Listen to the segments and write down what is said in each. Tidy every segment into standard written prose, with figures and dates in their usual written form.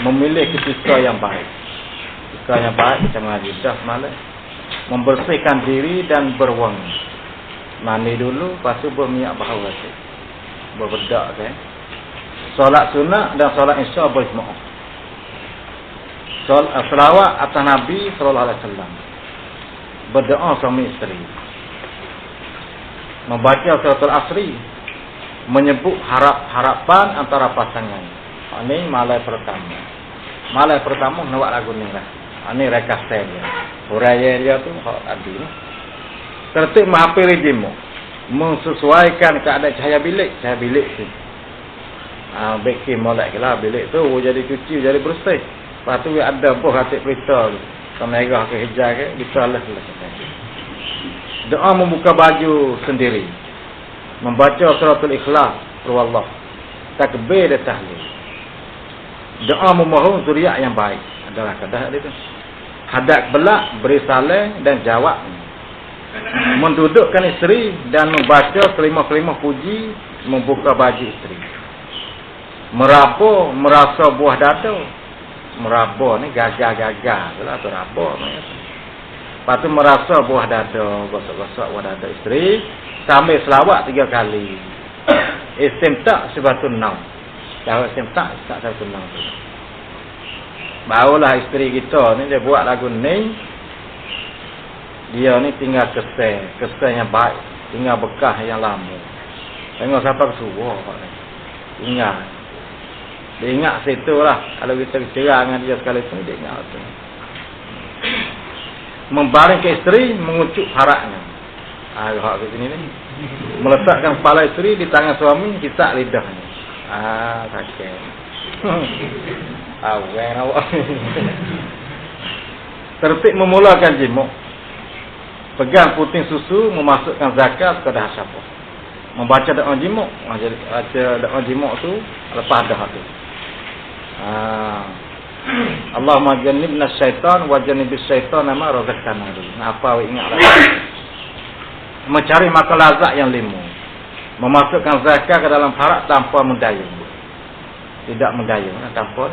memilih ketika yang baik. Ketika yang baik macam ngaji dah semalam. Membersihkan diri dan berwangi. Mandi dulu, lepas tu berminyak bau rasik. Berbedak kan. Solat sunat dan solat isya berjemaah. Selawat atas Nabi sallallahu alaihi wasallam. Berdoa suami isteri. Membaca suratul asri, menyebut harapan antara pasangan. Ini malai pertama. Malai pertama nak buat lagu ni lah. Ini rekas dia. Huraya dia tu hak adil. Tertib menghafal rejimu, menyesuaikan keadaan cahaya bilik tu. Beki molek lah bilik tu jadi cuci, jadi bersih. Lepas tu ada buah hati berita tu. Merah ke hijau ke, bisa lah. Doa membuka baju sendiri. Membaca suratul ikhlas, Allah. Takbir dan tahlil. Doa memohon zuriat yang baik. Adalah kadah dia tu. Hadap belak, beri salam dan jawab. Mendudukkan isteri dan membaca kelima-kelima puji, membuka baju isteri. Meraba, merasa buah dada. Meraba ni gagah-gagah lah tu raba. Lepas tu merasa buah dada, gosok-gosok buah dada isteri, sambil selawat 3 kali. Istimta' sibatun naum. Cara istimta' sibatun naum tu. Barulah isteri kita ni dia buat lagu ni. Dia ni tinggal kesel yang baik, tinggal bekas yang lama. Tengok siapa kesuruh tinggal. Dia ingat situ lah. Kalau kita bercerai dengan dia sekali pun dia ingat tu. Membaring ke isteri, mengucuk haraknya. Hak ke sini ni. Meletakkan kepala isteri di tangan suami, hisak lidahnya. Sakit. Awang awak. Tertib memulakan jimuk. Pegang puting susu, memasukkan zakat kepada siapa. Membaca doa jimuk. Baca doa jimuk tu lepas dah tu. Allahumma jannibna syaitan wa jannibis syaitan ma razaqtana. Apa awak ingatlah. Mencari makan lazat yang 5. Memasukkan zakat ke dalam harap tanpa mendayung. Tidak mendayung, tanpa.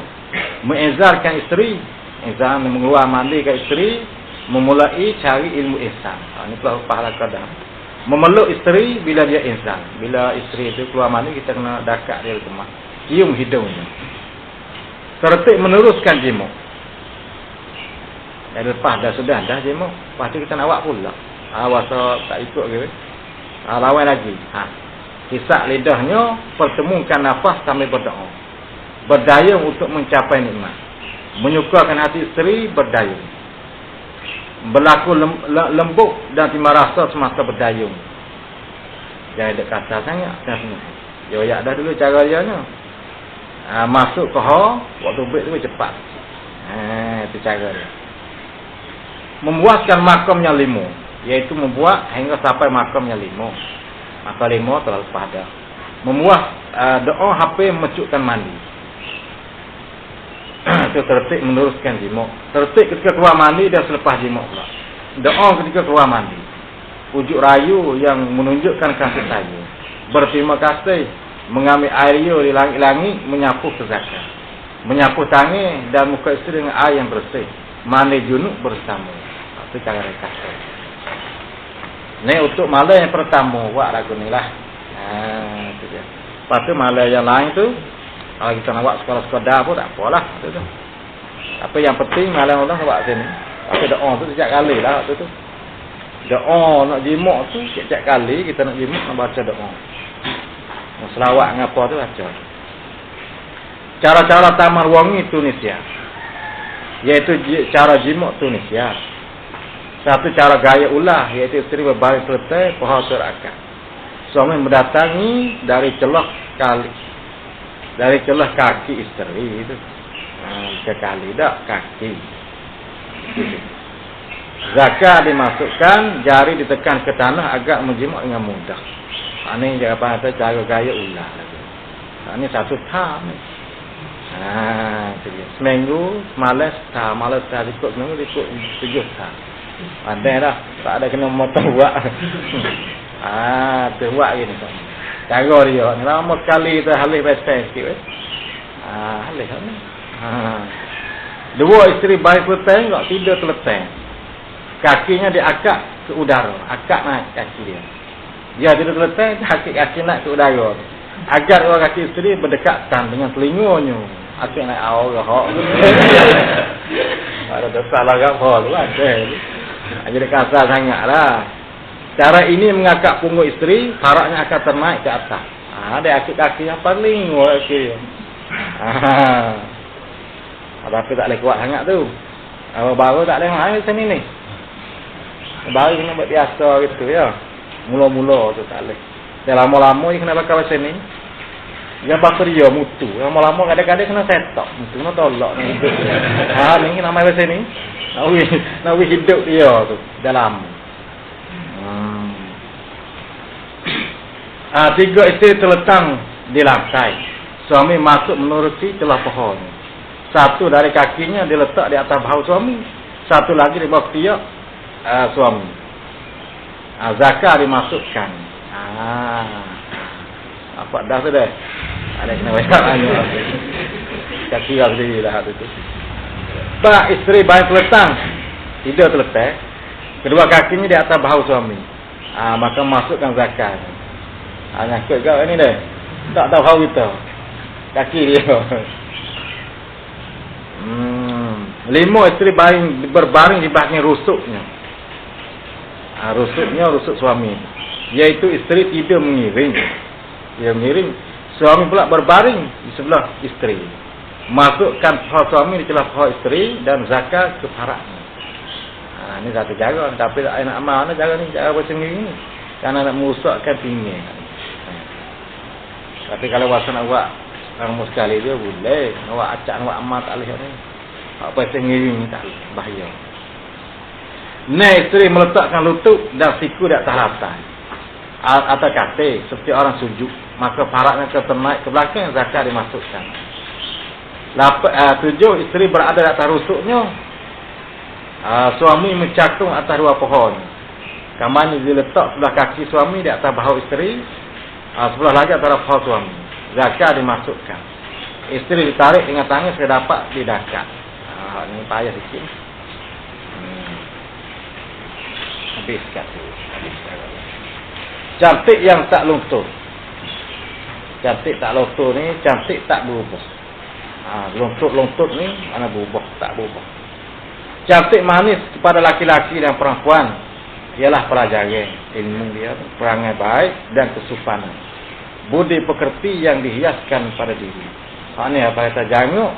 Mengizarkan isteri, izar mengeluar mandi ke isteri, memulai cari ilmu ihsan. Ini pahala qadar. Memeluk isteri bila dia ihsan. Bila isteri itu keluar mandi, kita kena dekat dia rumah. Cium hidungnya. Tertib meneruskan jimuk. Dan lepas dah jimuk, lepas tu kita nak buat pula. Wasa tak ikut ke. Lawan lagi. Hisap lidahnya, pertemukan nafas sambil berdoa. Berdayung untuk mencapai nikmat. Menyukakan hati isteri, berdayung. Berlaku lembut dan terima rasa semasa berdayung. Jangan ada kata sangat. Joyak dah dulu cara dia ni. Masuk ke waktu break tu cepat. Itu cara dia. Membuatkan makam yang 5, iaitu membuat hingga sampai makam yang 5. Makam 5 terlalu pada. Membuat doa HP mencukkan mandi. Itu tertib meneruskan jimuk. Tertib ketika keluar mandi dan selepas jimuk pula. Doa ketika keluar mandi. Pujuk rayu yang menunjukkan kasih sayang. Berterima kasih. Mengambil air di langit-langit, menyapu ke zakat. Menyapu tangan dan muka isteri dengan air yang bersih. Mandi junub bersama. Itu cara rekas. Ini untuk malam yang pertama. Buat lagu ni lah. Itu dia. Lepas tu malam yang lain tu, kalau kita nak buat sekolah-sekolah pun tak apalah. Itu tu. Apa yang penting malam Allah buat sini. Tapi doa tu setiap kali lah. Itu tu. Doa nak jimuk tu setiap kali kita nak jimuk nak baca doa. Selawat dengan apa tu baca. Cara-cara tamar wangi Tunisia, iaitu cara jimuk Tunisia. Satu cara gaya ulah, iaitu isteri berbaring selesai paha terakat. Suami mendatangi dari celah kaki isteri itu. Sekali tak kaki. Zakat dimasukkan, jari ditekan ke tanah agar menjimuk dengan mudah. Ini jawapan kata cara gaya ulah. Ini satu tahap ni. Itu dia. Seminggu, malas ikut seminggu, ikut 7 tahap. Ada dah. Tak ada kena motong buat. Tu buat gini. Cara dia. Ni lama sekali kita halih besar sikit. Halih ni. Dua isteri baik peletang tak tidur teletang. Kakinya diangkat ke udara, angkat naik kaki dia. Dia tidur teletang, kaki naik ke udara. Agar orang kaki isteri berdekatan dengan telinganya. Asyik naik awal hok. Ada salah apa lu ada. Jadi kasar sangatlah. Cara ini mengangkat punggung isteri, paraknya akan ternaik ke atas. Ada kaki yang paling okey. Tapi tak boleh kuat sangat tu. Baru tak boleh main macam ni. Baru kena buat biasa gitu ya. Mula-mula tu tak boleh. Dah lama-lama dia kena bakal macam ni. Yang bakar dia mutu. Lama-lama kadang-kadang kena setok. Mutu kena tolak ni. Ni kena main macam ni. Nak hidup dia tu. Dah lama. Tiga isteri terletang di lantai. Suami masuk menuruti celah pohon. Satu dari kakinya diletak di atas bahu suami. Satu lagi di bawah ketiak suami. Zakar dimasukkan. Apa dah tu dah? Ada kena baca anu. Kaki berdiri dah tu. Pak isteri baik terletang. Tidur terletak. Kedua kakinya di atas bahu suami. Maka masukkan zakar. Nyakut kau ni dah. Tak tahu bahu kita. Kaki dia. 5 isteri berbaring di bahagian rusuknya. Rusuk suami. Iaitu isteri tidur mengiring. Dia mengiring. Suami pula berbaring di sebelah isteri. Masukkan paha suami di celah paha isteri dan zakar ke paraknya. Ini satu cara. Tapi tak nak amal cara ni. Cara macam ni. Kerana nak merusakkan pingin. Tapi kalau wasa nak buat orang sekali dia boleh. Awak acak, awak amal tak boleh ni. Apa pasal ngiring ni tak boleh. Bahaya. Isteri meletakkan lutut dan siku di atas lantai. Atas katil. Seperti orang sujud. Maka paraknya ternaik ke belakang. Zakar dimasukkan. 7 isteri berada di atas rusuknya. Suami mencakung atas 2 pohon. Kamarnya diletak sebelah kaki suami di atas bahu isteri. Sebelah lagi antara paha suami. Zakar dimasukkan. Isteri ditarik dengan tangan saya dapat didakat. Ini payah sikit. Habis kata. Cantik yang tak luntur. Cantik tak luntur ni, cantik tak berubah. Luntur ni mana berubah, tak berubah. Cantik manis kepada laki-laki dan perempuan ialah pelajaran ilmu dia, perangai baik dan kesopanan. Budi pekerti yang dihiaskan pada diri. Ini apa kata janguk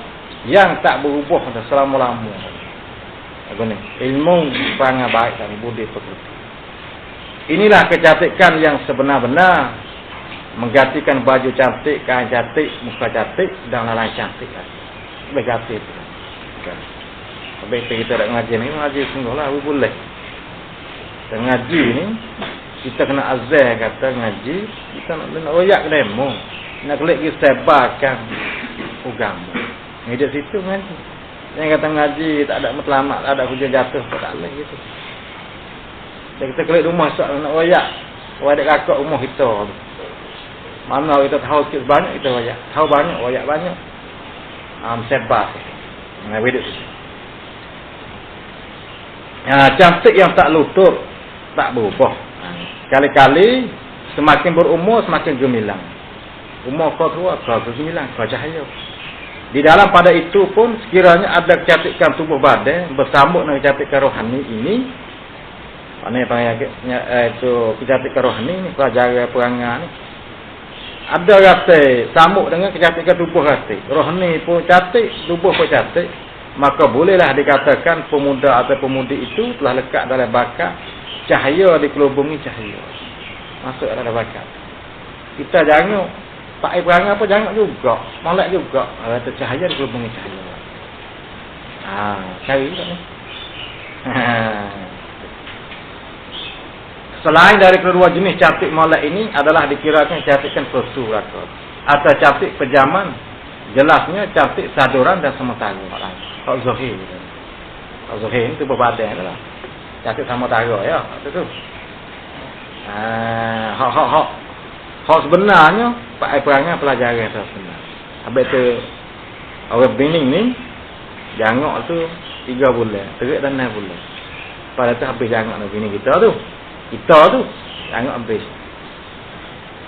yang tak berubah selama-lama. Ilmu perangai baik dan budi pekerti. Inilah kecantikan yang sebenar-benar, menggantikan baju cantik, kain cantik, muka cantik dan lain cantik. Lebih cantik. Tapi kita nak ngaji ni, ngaji sungguhlah boleh. Ngaji ni kita kena azah kata ngaji, kita nak royak demo, nak lagi sebarkan agama. Ni di situ ngaji. Yang kata ngaji tak ada matlamat, tak ada hujan jatuh, tak boleh gitu. Kita kelik rumah sok nak royak, wadak kakak rumah kita. Mana kita tahu sikit banyak kita royak, tahu banyak royak banyak. Sebar. Ngaji di situ. Cantik yang tak luntur, tak berubah. Kali-kali semakin berumur semakin gemilang. Umur kau tua, kau gemilang, kau cahaya. Di dalam pada itu pun sekiranya ada kecantikan tubuh badan bersambut dengan kecantikan rohani ini. Mana panggilnya itu kecantikan rohani ni, pelajaran perangai ni. Ada rasa sambut dengan kecantikan tubuh hati. Rohani pun cantik, tubuh pun cantik. Maka bolehlah dikatakan pemuda atau pemudi itu telah lekat dalam bakat cahaya dikelubungi cahaya. Masuk dalam bakat. Kita jangan pakai perangai apa jangan juga, molek juga. Kata cahaya dikelubungi cahaya. Cari tak ni. Selain dari kedua jenis cantik molek ini adalah dikirakan cantikan persu atau cantik pejaman. Jelasnya cantik saduran dan sementara. Hak zahir. Hak zahir itu berbadan adalah cantik sementara ya. Itu. Hak sebenarnya pakai perangai pelajaran itu sebenar. Habis tu Orang bening ni jangok tu 3 bulan, terik dan 6 bulan. Pada tu habis jangok nak bini kita tu. Kita tu jangok habis.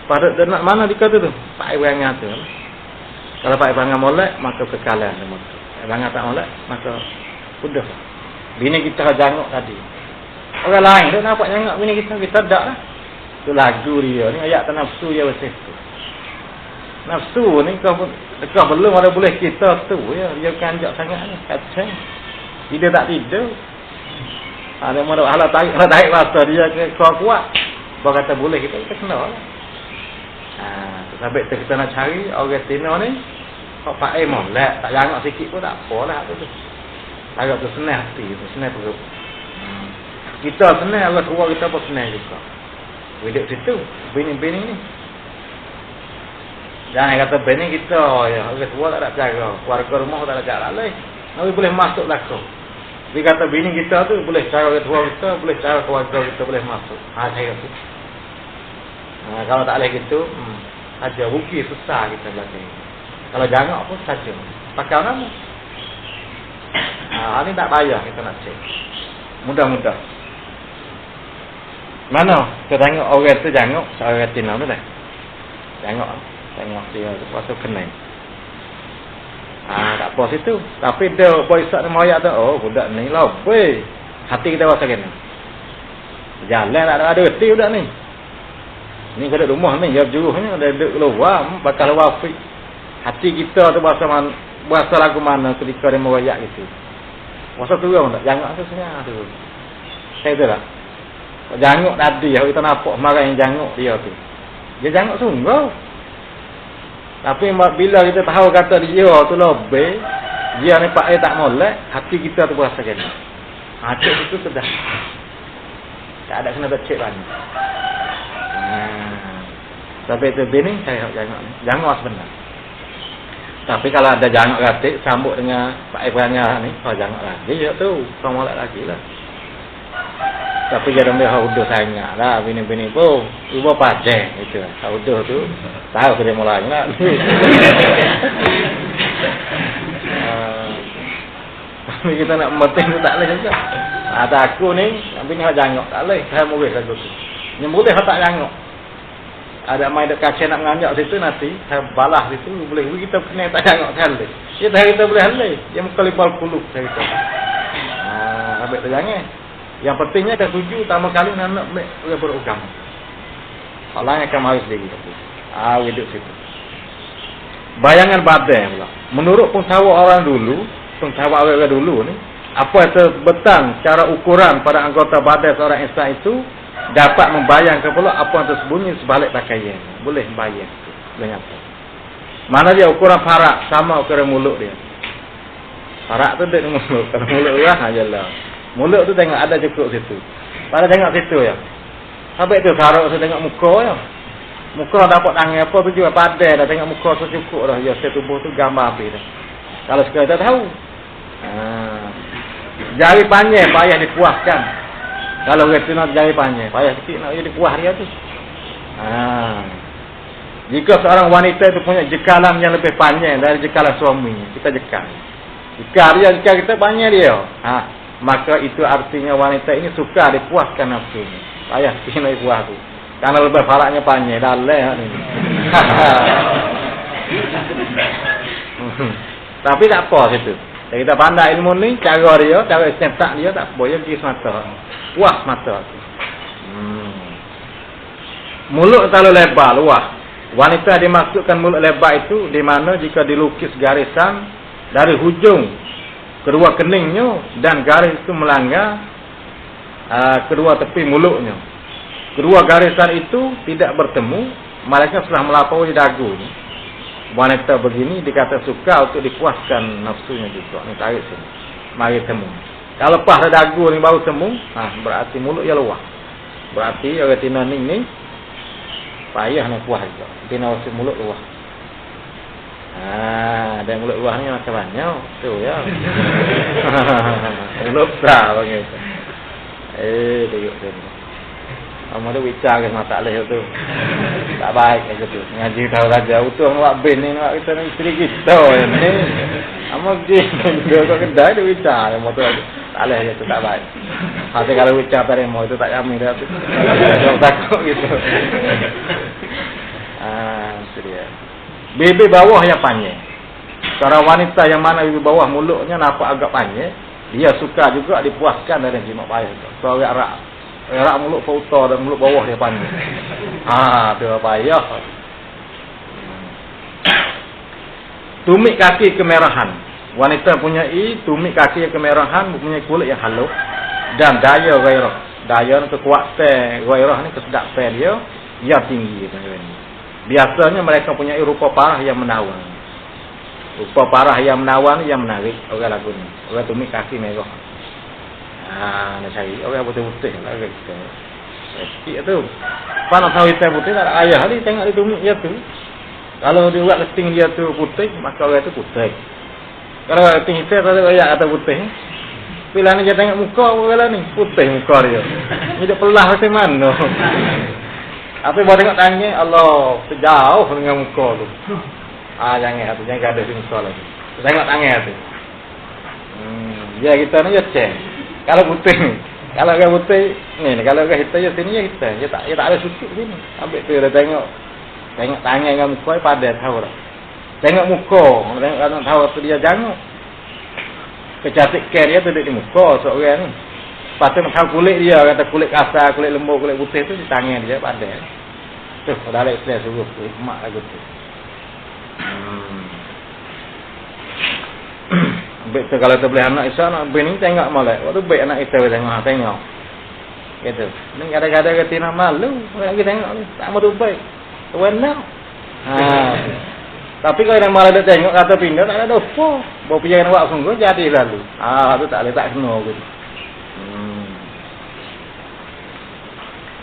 Pada tu nak mana dikata tu? Pak Ibrahim tu. Kalau Pak Ibrahim molek, maka kekalan tu. Ibrahim tak molek, maka sudah. Bini kita jangok tadi. Orang lain tu nampak jangok bini kita tak lah. Tu lagu dia ni ayat nafsu dia betul tu. Nafsu ni kau belum ada boleh kita tu ya, dia kanjak sangat ni kacang. Dia tak tidur. Ada mana ala tarik rasa dia kau kuat. Baru kata boleh kita kena lah. Sampai tu kita nak cari orang Tino ni kau pakai molek, tak jangok sikit pun tak apalah tu. Agak tu senang hati tu, senang perut. Kita senang, orang tua kita pun senang juga. Hidup situ, bini-bini ni. Jangan kata bini kita, ya, orang tua tak ada jaga, keluarga rumah tak ada jaga lain. Nabi boleh masuk laku. Dia kata bini kita tu boleh cara orang tua kita, boleh cara keluarga kita boleh masuk. Saya tu. Kalau tak boleh gitu, saja rugi susah kita belakang. Kalau jangok pun saja. Pakai nama. Ini tak payah kita nak cek. Mudah-mudah. Mana? Kita tengok orang tu jangok, orang Tino tu dah. Tengok dia tu pasal kenai. Tak apa situ. Tapi dia boisak nama ayat tu, oh budak ni lah, weh. Hati kita rasa kena. Jalan tak ada reti budak ni. Ni kau duduk rumah ni, jawab juruh ni, ada duduk keluar, bakal wafik. Hati kita tu bahasa lagu mana ketika dia merayak gitu. Masa tu orang tak jangok tu senyap tu. Saya tu lah. Jangok tadi, kita nampak marah yang jangok dia tu. Dia jangok sungguh. Tapi bila kita tahu kata dia tu lebih, dia ni pak tak molek, hati kita tu berasa kena. Cek itu sudah. Tak ada kena cek banyak. Sampai tu bini saya jangok sebenar. Tapi kalau ada jangok gatik sambut dengan Pak Ibrahim ni, kau jangok lagi je tu, kau molek lagi lah. Tapi jangan dia udah sangat lah bini-bini pun, ibu padeng itu. Udah tu, tahu dia mulai lah. Tapi kita nak memeting tu tak boleh juga. Ada aku ni, tapi nak jangok tak boleh. Saya boleh lagu tu. Yang boleh tak jangok. Ada main dekat kaca nak menganjak situ nanti, saya balas situ, boleh kita kena tak jangok sekali. Kita boleh halai. Dia muka libal kuluk saya kata. Habis tu jangan. Yang pentingnya kita tuju pertama kali nak beragama. Allah akan mari sendiri. Hidup situ. Bayangan badai pula. Menurut pengetahuan orang dulu ni, apa yang terbetan cara ukuran pada anggota badai seorang insan itu dapat membayangkan pula apa yang tersembunyi sebalik pakaian. Boleh bayang. Boleh apa? Mana dia ukuran parak sama ukuran mulut dia. Parak tu dia mulut. Kalau mulut lah ajalah. Mulut tu tengok ada cukup situ. Pada tengok situ ya. Sampai tu saruk tu tengok muka ya. Muka dapat tangan apa tu juga padai dah tengok muka tu cukup dah. Ya tubuh tu gambar api dah. Kalau sekali tak tahu. Jari panjang payah dipuaskan. Kalau kita nak jari panjang, payah sikit nak dipuas dia tu. Jika seorang wanita itu punya jekalan yang lebih panjang dari jekalan suaminya, kita jekal. Jika kita panjang dia. Maka itu artinya wanita ini suka dipuaskan nafsunya. Payah sikit nak dipuas tu. Karena lebih faraknya panjang dah leh ni. Tapi tak apa situ. Kita pandai ilmu ni, cara dia, cara istintak dia tak boleh pergi semata. Puas mata. Mulut terlalu lebar, luas. Wanita dimasukkan mulut lebar itu di mana jika dilukis garisan dari hujung kedua keningnya dan garis itu melanggar kedua tepi mulutnya. Kedua garisan itu tidak bertemu, malaikat setelah melampaui dagunya. Wanita begini dikata suka untuk dipuaskan nafsunya juga. Ni tarik sini. Mari temu. Kalau lepas dagu ni baru temu, berarti mulut dia luas. Berarti orang Tina ni payah nak puas juga. Tina mulut luas. Dan mulut luas ni macam banyak. Tu ya. Mulut besar bagi itu. Tengok sini. Amal tu bicara ke mata leh tu. Tak baik macam tu. Ngaji tahu saja utuh nak bin ni nak kita ni isteri kita ni. Amal dia kau kedai dia bicara amal tu. Tak leh tu tak baik. Hati kalau bicara tadi mau itu tak kami dah tu. Jangan takut gitu. Itu dia. Bibir bawah yang panjang. Seorang wanita yang mana bibir bawah mulutnya nampak agak panjang, dia suka juga dipuaskan dari jimat payah tu. Seorang rak mulut pauta dan mulut bawah dia panjang. Tu payah. Tumit kaki kemerahan. Wanita punya tumit kaki yang kemerahan, mempunyai kulit yang halus dan daya gairah. Daya ni kekuatan gairah ni kesedapan dia yang tinggi. Biasanya mereka punya rupa parah yang menawan. Rupa parah yang menawan yang menarik orang lagu ni. Orang tumit kaki merah. Nak cari orang putih-putih lah kita. Sikit tu. Panas tahu hitam putih tak ada ayah ni tengok dia tumit dia tu. Kalau dia buat keting dia tu putih, maka orang tu putih. Kalau keting hitam tak ada ayat atau putih. Bila ni dia tengok muka orang ni, putih muka dia. Ni dia pelah macam mana. Apa baru tengok tangan, Allah, sejauh dengan muka tu. Jangan ada di muka lagi. Tengok tangan tu. Ya kita ni ya ceng. Kalau putih, kalau orang putih ni, kalau orang hitam ya sini ya hitam. Dia tak ada susuk sini. Ambil tu dia tengok tangan dengan muka pada tahu dah. Tengok muka, tengok tahu tu dia janguk. Kecantikan dia tu di muka seorang ni. Patut tahu kulit dia, kata kulit kasar, kulit lembut, kulit putih tu di tangan dia pada. Tu dah lek Islam suruh hikmah lagu tu. Baik tu kalau tu boleh anak Isa nak bini tengok molek. Waktu baik anak kita tengok. Gitu. Ni kadang-kadang kata nak malu, lagi tengok ni. Tak mau tu baik. Tuan-tuan. Tapi kalau nak malu dia tengok kata pindah tak ada dosa. Bawa pijakan awak sungguh jadi lalu. Tu tak boleh tak kena gitu.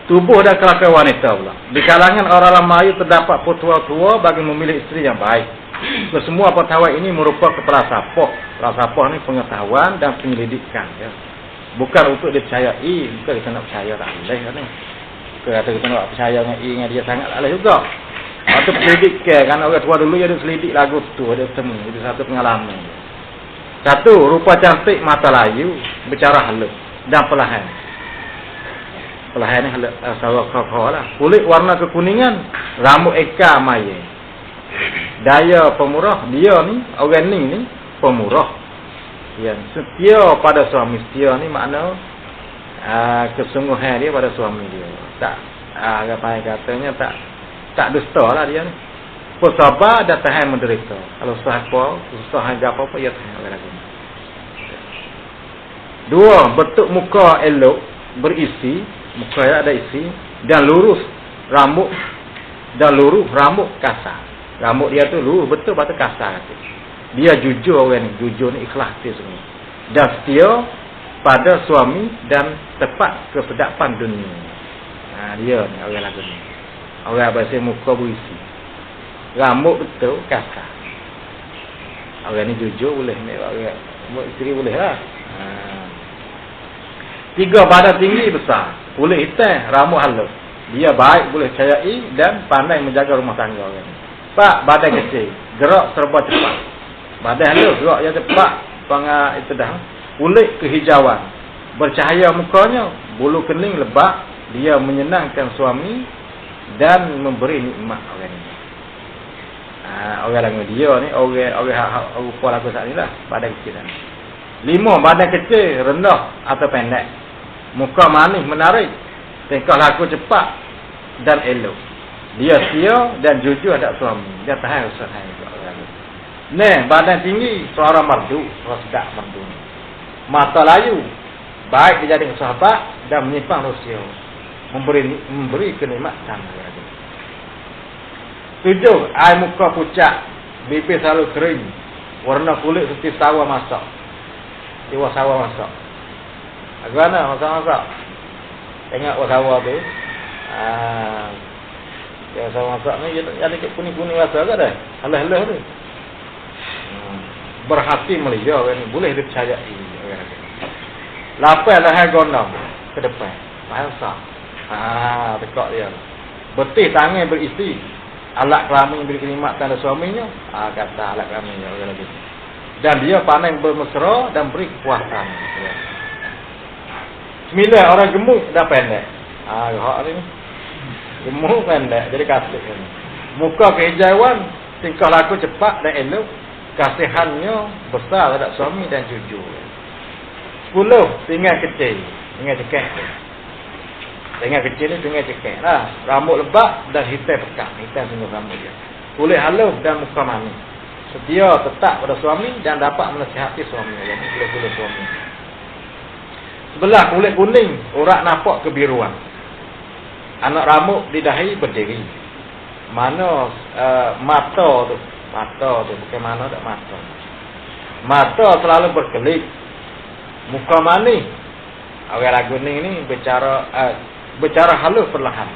Tubuh dan kelakuan wanita pula. Di kalangan orang Melayu terdapat petua-tua bagi memilih isteri yang baik. Kesemua pengetahuan ini merupakan keperasapah. Perasapah ni pengetahuan dan penyelidikan. Ya. Bukan untuk dipercayai. Bukan kita nak percaya tak boleh. Kata kita nak percaya dengan dia sangat tak boleh juga. Waktu penyelidikan. Kan orang tua dulu dia selidik lagu tu. Dia bertemu. Itu satu pengalaman. Satu, rupa cantik mata layu. Bicara halus dan perlahan. Perlahan ni sawak kau lah. Kulit warna kekuningan, rambut eka maya. Daya pemurah dia ni, orang ni pemurah. Yang setia pada suami. Setia ni makna kesungguhan dia pada suami dia. Tak katanya tak dusta lah dia ni. Bersabar dan tahan menderita. Kalau susah apa ia tahan orang lagi. Dua, bentuk muka elok, berisi. Muka dia ada isi dan lurus rambut kasar. Rambut dia tu lurus betul betul kasar. Dia jujur orang ni, jujur ni ikhlas dia semua. Dan setia pada suami dan tepat kesedapan dunia. Dia ni orang lagu ni. Orang bahasa muka berisi. Rambut betul kasar. Orang ni jujur boleh ni orang isteri boleh lah. Tiga, badan tinggi besar, kulit hitam, rambut halus. Dia baik, boleh percayai dan pandai menjaga rumah tangga orang ni. Pak, badan kecil, gerak serba cepat. Badan halus, gerak yang cepat. Itu dah. Kulit kehijauan, bercahaya mukanya, bulu kening lebat. Dia menyenangkan suami dan memberi nikmat orang ni. Orang lagu dia ni, orang rupa lagu saat ni lah, badan kecil dah. 5, badan kecil, rendah atau pendek. Muka manis, menarik. Tingkah laku cepat dan elok. Dia setia dan jujur ada suami. Dia tahan usaha ni. Badan tinggi, seorang merdu. Seorang sedap merdu. Mata layu. Baik dia jadi sahabat dan menyimpan rahsia. Memberi kenikmatan. 7, air muka pucat. Bibir selalu kering. Warna kulit seperti sawah masak. Tiwa sawah masak. Bagaimana masak-masak? Tengok sawah tu. Yang sawah masak ni jadi kuning-kuning rasa ke dah? Halah-halah tu. Berhati melia orang ni. Boleh dipercayai. Lapar leher gondang ke depan. Bahasa. Tekak dia. Betih tangan berisi. Alat kelamin beri khidmat tanda suaminya. Kata alat kelaminnya orang lagi. Dan dia pandai bermesra dan beri kepuasan. Sembilan orang gemuk dah pendek. Hak ni. Gemuk pendek jadi kasih ni. Muka kehijauan, tingkah laku cepat dan elok. Kasihannya besar terhadap suami dan cucu. 10 tinggal kecil, tinggal cekek. Tinggal kecil ni tinggal cekek lah. Rambut lebat dan hitam pekat. Hitam semua rambut dia. Kulit halus dan muka manis. Setia tetap pada suami dan dapat menasihati suami. Yang kulit-kulit suami. Sebelah kulit kuning, urat nampak kebiruan. Anak rambut di dahi berdiri. Mana mata tu? Mata tu bukan mana tak mata. Mata selalu berkelip. Muka manis. Orang lagu ni bercara halus perlahan.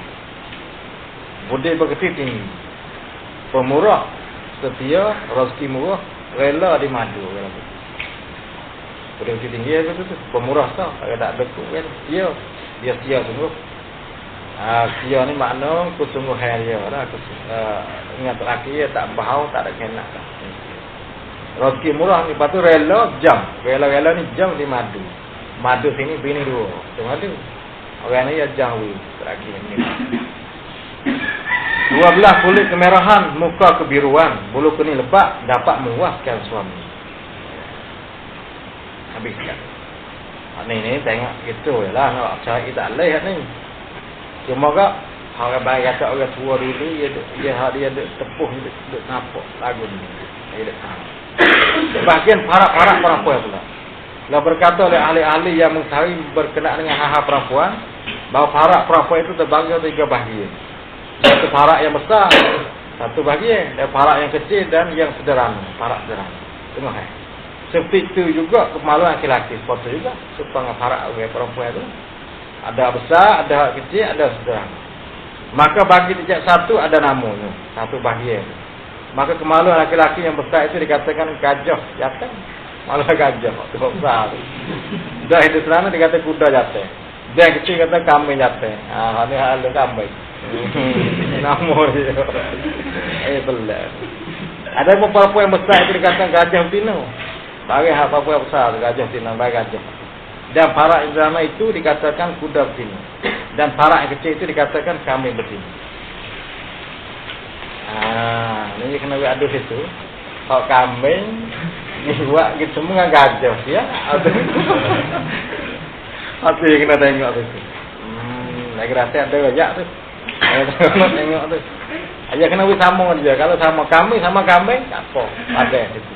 Budi berketi tinggi. Pemurah, setia, rezeki murah, rela dimadu. Budi berketi tinggi tu. Pemurah tau. Kalau tak betul kan. Dia setia sungguh. Setia ni makna kesungguhan dia lah. Ingat terakhir tak bahau, tak ada kenak. Rezeki murah ni, lepas tu rela jam. Rela-rela ni jam di madu. Madu sini bini dua. Tu madu. Orang ni ya jauh terakhir ni. 12 kulit kemerahan, muka kebiruan, bulu kuning lebat dapat memuaskan suami. Habiskan. Ni tengok gitu lah. Nak cari tak leh ni. Cuma kak orang baik kata orang tua dulu dia ada tepuh duk nampak lagu ni. Dia tahu. Sebahagian para perempuan pula. Lah berkata oleh ahli-ahli yang mengetahui berkenaan dengan hal-hal perempuan bahawa para perempuan itu terbagi ke 3 bahagian. Satu parak yang besar, satu bahagian, dan parak yang kecil dan yang sederhana, parak sederhana. Tengok seperti itu juga kemaluan laki-laki, seperti juga supaya parak orang perempuan itu ada besar, ada kecil, ada sederhana. Maka bagi setiap satu ada namanya, satu bahagian. Maka kemaluan laki-laki yang besar itu dikatakan gajah jantan. Malah gajah, tu besar. Dah itu sederhana dikata kuda jantan. Dia kecil kata kambing jantan. Ini hal kambing. Nama dia. Belah. Ada beberapa yang besar itu dikatakan gajah betina. Bagi apa-apa yang besar gajah betina, bagi gajah. Dan parak sederhana itu dikatakan kuda betina. Dan parak yang kecil itu dikatakan kambing betina. Ini kena ada situ. Kalau kambing ni buat gitu semua gajah ya. Apa yang kena tengok tu. Lagi rasa ada gajah tu. Kena tengok tu. Aja kena sama dia. Kalau sama kambing apa? Ada situ.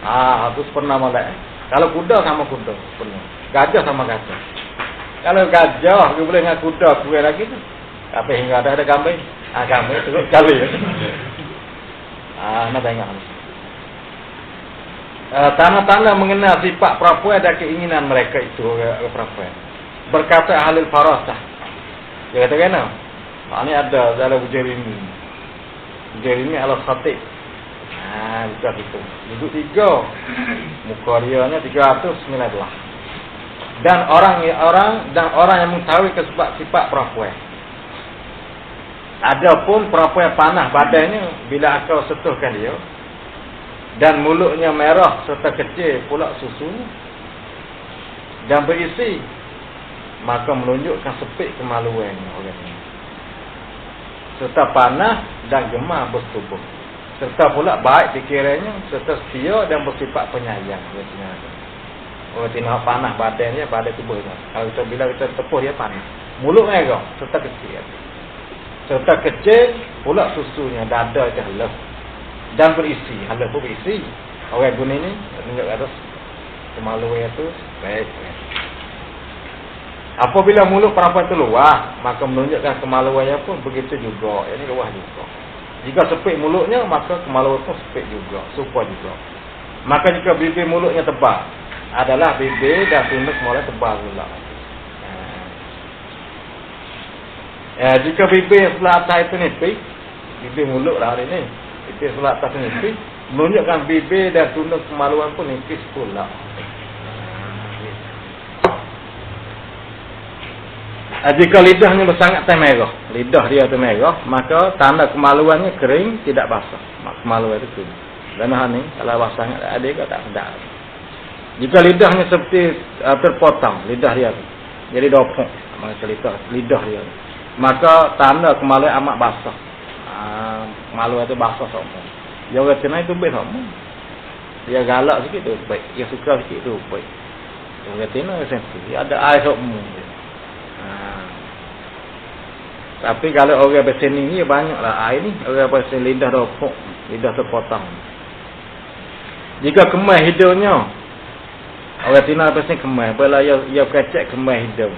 Harus pernah molek. Kalau kuda sama kuda, pernah. Gajah sama gajah. Kalau gajah, dia boleh dengan kuda, kuih lagi tu. Apa hingga ada kambing? Kambing tu kali. Nak tengok. Tanda-tanda mengenal sifat perempuan dan keinginan mereka itu perempuan. Berkata ahli farasah. Dia kata kena. Ini ada dalam ujar ini. Ujar ini adalah khatib. Bukan itu. Duduk 3. Muka dia nya 319. Dan orang yang mengetahui sifat perempuan. Adapun perempuan panah badannya bila akal sentuhkan dia dan mulutnya merah serta kecil pula susunya dan berisi, maka menunjukkan sepik kemaluan orang ini. Serta panah dan gemar bertubuh. Serta pula baik pikirannya serta setia dan bersifat penyayang. Orang tengok panah badannya, badan tubuhnya. Kalau kita bila kita tepuh dia panah. Mulut merah serta kecil. Serta kecil pula susunya, dada je halus. Dan berisi, halus pun berisi. Orang guna ni tunjuk atas kemaluan itu baik. Apabila mulut perempuan itu luar, maka menunjukkan kemaluannya pun begitu juga. Ini luar juga. Jika sepik mulutnya, maka kemaluan pun sepik juga, serupa juga. Maka jika bibir mulutnya tebal, adalah bibir dan tunduk mulai tebal pula. Jika bibir sebelah atas itu nipis, bibir mulut lah hari ini, bibir sebelah atas nipis, menunjukkan bibir dan tunduk kemaluan pun nipis pula. Jika lidahnya bersangat merah, lidah dia tu merah, maka tanda kemaluannya kering, tidak basah. Kemaluan itu kering. Kerana ni kalau basah sangat ada ke tak sedap. Jika lidahnya seperti terpotong lidah dia tu, jadi dopok maka lidah dia tu, maka tanda kemaluan amat basah. Kemaluan itu basah semua. Dia orang kena itu baik semua. Dia galak sikit tu baik, dia suka sikit tu baik. Dia orang kena sensitif, ada air semua. Tapi kalau orang bersening ni banyaklah air ni, orang bersening lidah dopok, lidah terpotong. Jika kemai hidungnya, orang Tina bersening kemai, bila ia kecek kemai hidung.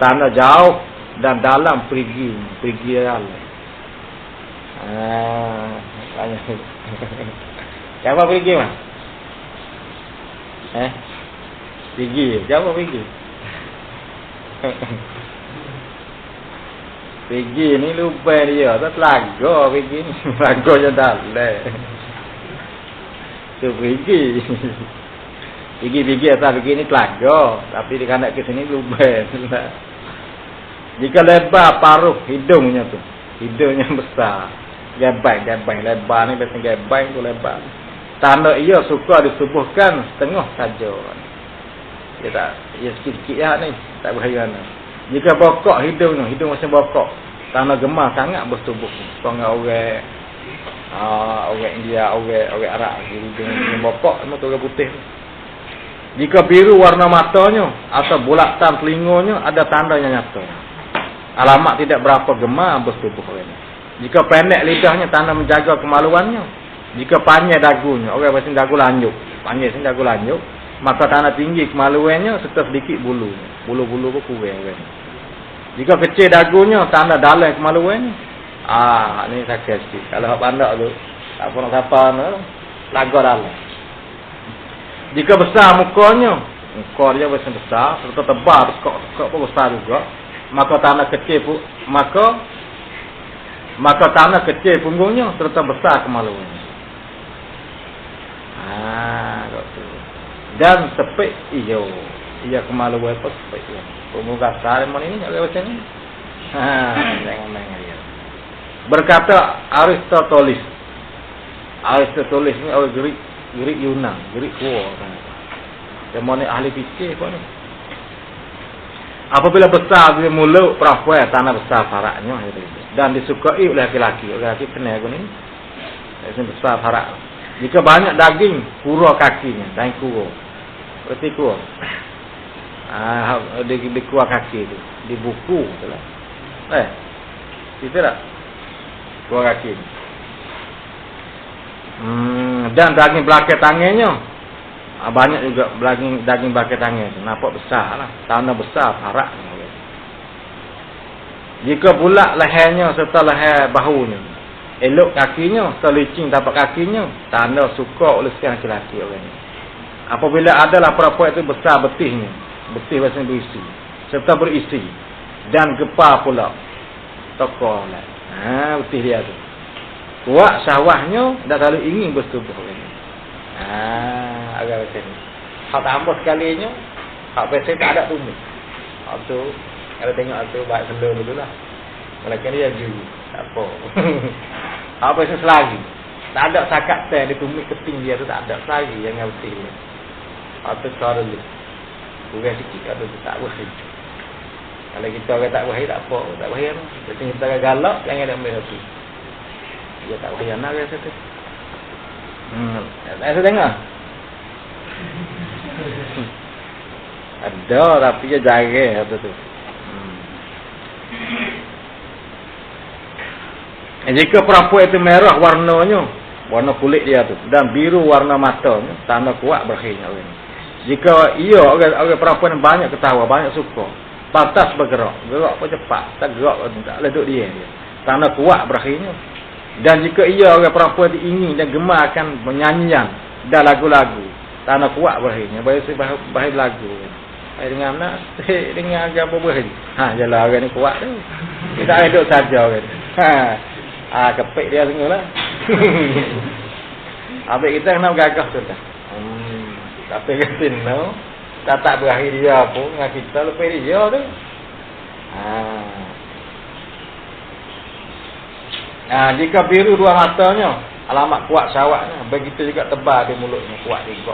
Tanda jauh dan dalam perigi dalam. Banyak. Siapa pergi mah? Pergi, siapa pergi? Pergi ni lupa dia, tak laga pergi ni. Laga je dalam. Tu pergi. Pergi atas pergi ni laga, tapi dia nak ke sini lupa. Jika lebar paruh hidungnya tu, hidungnya besar, gabai lebar ni biasanya gabai tu lebar. Tanda ia suka disubuhkan setengah saja. Dia tak, ia sikit-sikit lah ni, tak bahaya ni. Jika bokok hidung macam bokok, tanda gemar sangat bertubuh. Orang India, orang Arab, hidung bokok, memang tu orang putih. Jika biru warna matanya atau bulatan telinganya, ada tandanya nyata. Alamat tidak berapa gemar bertubuh orang ini. Jika pendek lidahnya, tanda menjaga kemaluannya. Jika panjang dagunya, orang macam dagu lanjut, panjang sini dagu lanjut, maka tanda tinggi kemaluannya serta sedikit bulu. Bulu-bulu pun kurang kan. Jika kecil dagunya, tanda dalam kemaluannya. Ni sakit sikit. Kalau hak pandak tu, tak pernah siapa nak laga dalam. Jika besar mukanya, muka dia besar, serta tebal, tekak pun besar juga, maka tanda kecil pun, maka tanda kecil punggungnya serta besar kemaluannya. Dan sepik iyo, ia kemaluan apa sepik ya. Umur kasar mana ini agak macam ni. Jangan main dia. Berkata Aristoteles ni orang Greek Yunan, Greek kuno. Dia mana ahli fikih apa ni? Apabila besar dia mulut perempuan tanah besar faraknya dan disukai oleh laki-laki. Laki kena aku ni. Dia besar farak. Jika banyak daging, kura kakinya, daging kura. Berarti kura. Di kura kaki tu, di buku tu lah. Itu tak? Kura kaki. Dan daging belakang tangannya, banyak juga daging belakang tangan tu. Nampak besar lah, tanda besar, farak. Jika pula lehernya serta leher bahunya, elok kakinya, selicing tapak kakinya, tanda suka oleh sekian lelaki orang ini. Apabila adalah perempuan itu besar betihnya, betih biasanya berisi, serta berisi, dan gepar pula, tokoh lah. Betih dia tu. Kuat syahwahnya, dah selalu ingin bersetubuh orang ini. Agak macam ni. Hak tambah sekalinya, hak biasa tak ada tumit. Hak tu, kalau tengok tu, baik selur dulu lah. Malaikat dia juga. Tak apa. Apa yang selagi. Tak ada sakat saya dia tumit keting dia tu tak ada. Selagi yang betul. Atau cara dia. Kurang sikit kalau tu tak berhari. Kalau kita orang tak berhari tak apa. Tak berhari. Jadi kita orang galak jangan ada ambil hati. Dia tak berhari anak rasa tu. Saya dengar. Ada tapi dia jarang tu. Jika perempuan itu merah warnanya, warna kulit dia tu, dan biru warna matanya, tanda kuat berakhirnya orang. Jika ia orang perempuan banyak ketawa, banyak suka, pantas bergerak, gerak pun cepat, tak gerak tak leduk dia. Tanda kuat berakhirnya. Dan jika ia orang perempuan itu ingin dan gemarkan menyanyian dan lagu-lagu, tanda kuat berakhirnya. Bahaya lagu. Dengan nak, dengan agak apa berakhir. Jelah orang ni kuat tu. Kita leduk saja orang. Kepik dia tengok lah. Habis kita kena gagah tu dah. Tapi kata no, tak berakhir dia pun dengan kita lepas dia tu. Jika biru dua matanya, alamat kuat syahwatnya. Begitu juga tebal di mulutnya, kuat juga.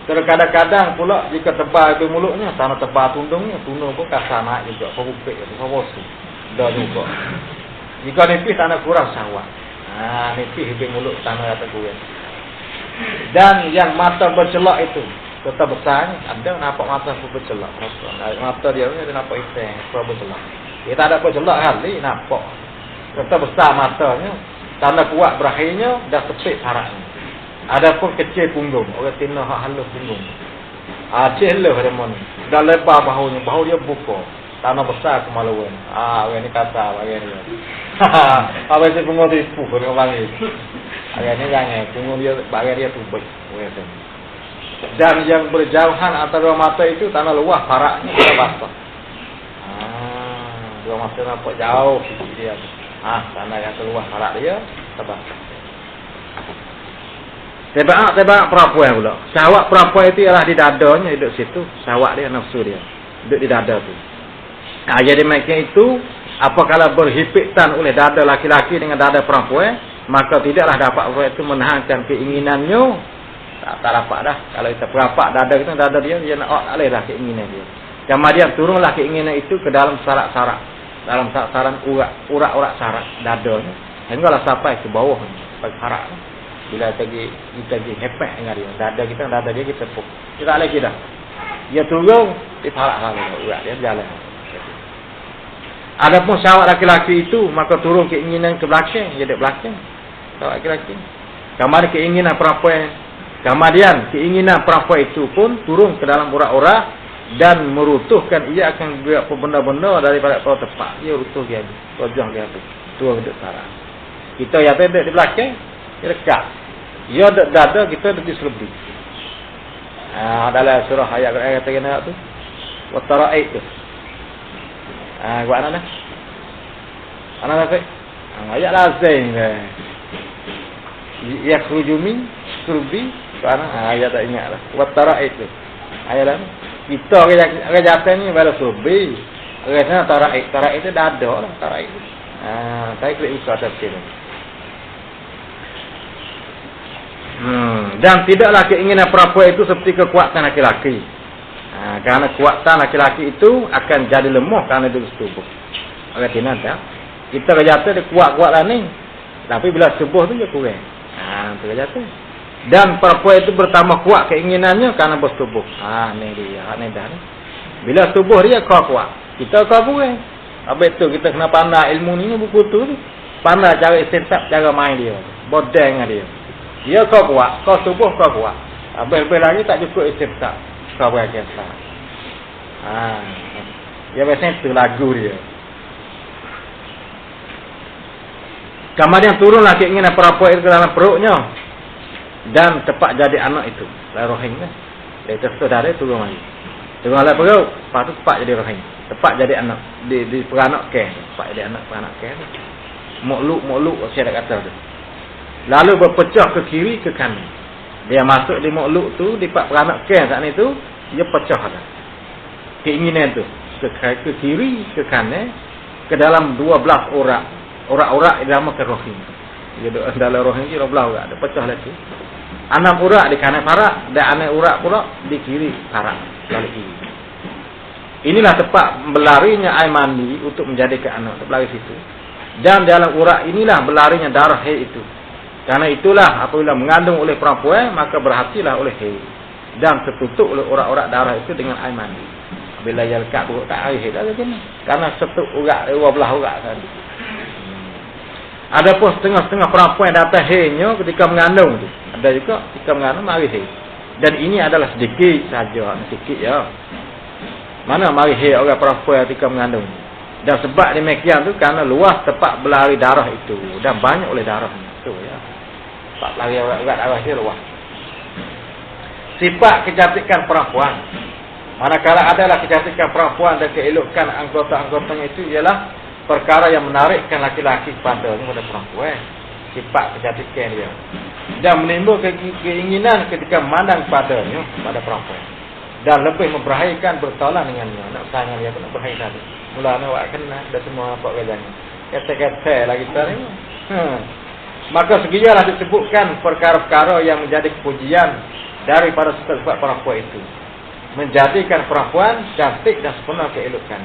Kadang-kadang pula jika tebal di mulutnya, tanah tebal tundungnya pun kasar naik juga, perupik, perbosi. Dah juga. Jika nipis tanah kurang syahwat. Nipis di mulut tanah kata kurang. Dan yang mata bercelak itu, tetap besarnya, ada nampak mata bercelak. Mata dia ada nampak hitam, bercelak. Dia tak ada bercelak kali, nampak. Tetap besar matanya, tanda kuat berakhirnya, dah sepik haraknya. Adapun kecil punggung, orang tina halus punggung. Celah pada mana. Dah lebar bahunya, bahu dia buka. Tanah besar kemaluan. Orang ni kata, orang ni. Apa sih punggung tu ipu, orang panggil. Orang ni jangan, punggung dia, bagian dia tubik. Dan yang berjauhan antara dua mata itu, tanah luah, paraknya sudah basah. Dua mata nampak jauh dia. Tanah yang keluar parak dia, terbasah. Tebak perempuan pula. Syahwat perempuan itu ialah di dadanya, duduk situ. Syahwat dia, nafsu dia. Duduk di dada tu. Jadi macam itu, apabila berhimpitan oleh dada laki-laki dengan dada perempuan, maka tidaklah dapat perempuan itu menahankan keinginannya. Tak dapat dah. Kalau kita perapak dada kita, dada dia nak alih dah keinginan dia. Kemudian turunlah keinginan itu ke dalam sarak-sarak. Dalam saran urat-urat sarak dadanya. Hinggalah sampai ke bawah. Sampai harak. Bila kita pergi hepek dengan dia. Dada dia kita tepuk. Kita tak lagi dah. Dia turun, dia harak sama urat dia berjalan. Adapun syahwat laki-laki itu, maka turun keinginan ke belakang. Dia duduk belakang. Syahwat laki-laki. Kemudian keinginan perempuan. Kemudian keinginan perempuan itu pun turun ke dalam urat-urat. Dan merutuhkan ia akan buat benda-benda daripada kau tepat. Ia rutuh dia ni. Rojah dia tu. Turun duduk sarang. Kita yang duduk di belakang, dia dekat. Ia duduk dada, kita duduk di selebi. Dalam surah ayat kata kena tu. Wattara'id tu. Buat anak dah. Anak dah tak? Ayat lazim. Yakhruju min surbi. Ayat tak ingat lah. Wattara'id tu. Ayat dah ni. Kita orang jatuh ni baru surbi. Orang sana taraik. Taraik itu dada lah. Taraik itu. Saya klik buka tafsir. Dan tidaklah keinginan perempuan itu seperti kekuatan laki-laki. Kerana kekuatan laki-laki itu akan jadi lemah kerana dia bersetubuh. Orang tina tak? Kita orang jatuh dia kuat-kuat lah ni. Tapi bila setubuh tu dia kurang. Itu orang jatuh. Dan perempuan itu bertambah kuat keinginannya kerana bersetubuh. Ni dia. Ni dah ni. Bila tubuh dia kau kuat. Kita kau kurang. Habis tu kita kena pandai ilmu ni buku tu. Pandai cara istintab, cara main dia. Bodeng dengan dia. Dia kau kuat. Kau tubuh kau kuat. Habis-habis lagi tak cukup istintab. Kau berjasa. Dia biasanya tu lagu dia. Kemudian turunlah keinginan perempuan itu ke dalam perutnya. Dan tepat jadi anak itu. Rohing kan. Dari tersebut darah turun lagi. Turun lagi perut. Lepas tu tepat jadi rohing. Tepat jadi anak. Di peranak ke. Tepat jadi anak peranak ke. Mukluk. Saya dah kata tu. Lalu berpecah ke kiri ke kanan. Dia masuk di mukluk tu. Di peranak ke saat ni tu. Dia pecah dah. Keinginan tu. Ke kiri ke kanan. Ke dalam 12 urat. Urat-urat dinamakan rohing. Dia dalam rohing je 12 urat. Dia pecah lagi. 6 urat di kanan parak dan 6 urat pula di kiri parak. Lalu kiri. Inilah tempat berlarinya air mandi untuk menjadikan anak. Berlari situ. Dan dalam urat inilah berlarinya darah haid itu. Karena itulah apabila mengandung oleh perempuan, maka berhatilah oleh haid. Dan tertutup oleh urat-urat darah itu dengan air mandi. Bila ia lekat buruk tak air haid. Karena setuk urat, 12 urat tadi. Adapun setengah-setengah perempuan datang haidnya ketika mengandung tu. Ada juga ketika mengandung mari haid. Dan ini adalah sedikit saja, sedikit ya. Mana mari haid orang perempuan ketika mengandung. Dan sebab demikian tu kerana luas tempat berlari darah itu dan banyak oleh darah itu ya. Tempat lari urat darah dia luas. Sifat kecantikan perempuan. Manakala adalah kecantikan perempuan dan keelokan anggota-anggotanya itu ialah perkara yang menarikkan laki-laki kepada perempuan. Sifat kecantikan dia. Dan menimbulkan keinginan ketika memandang padanya pada perempuan. dan lebih membahayakan bertolak dengannya. Nak sayang dia pun nak berbahaya tadi. Mula nak awak kena dah semua nampak kerjanya. Kata-kata lah kita ni. Maka segialah disebutkan perkara-perkara yang menjadi kepujian daripada sifat perempuan itu. Menjadikan perempuan cantik dan sempurna keelokan.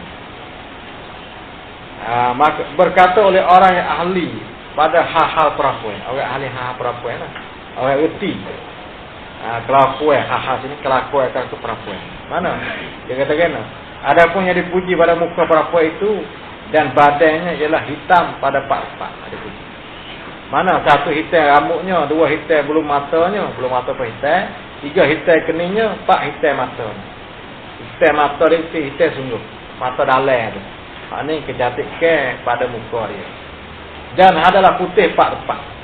Maka berkata oleh orang yang ahli pada hal-hal perempuan. Orang ahli hal-hal perempuan lah. Orang erti kelakuan hal-hal sini, kelakuan akan ke perempuan. Mana? Dia kata kena. Adapun yang dipuji pada muka perempuan itu dan badannya ialah hitam pada pak-pak. Ada puji. Mana? Satu hitam rambutnya, dua hitam bulu matanya, bulu mata apa hitam, tiga hitam keningnya, empat hitam matanya. Hitam mata dia hitam sungguh. Mata dalam tu. Ini kecantikan pada muka dia. Dan adalah putih pak-pak.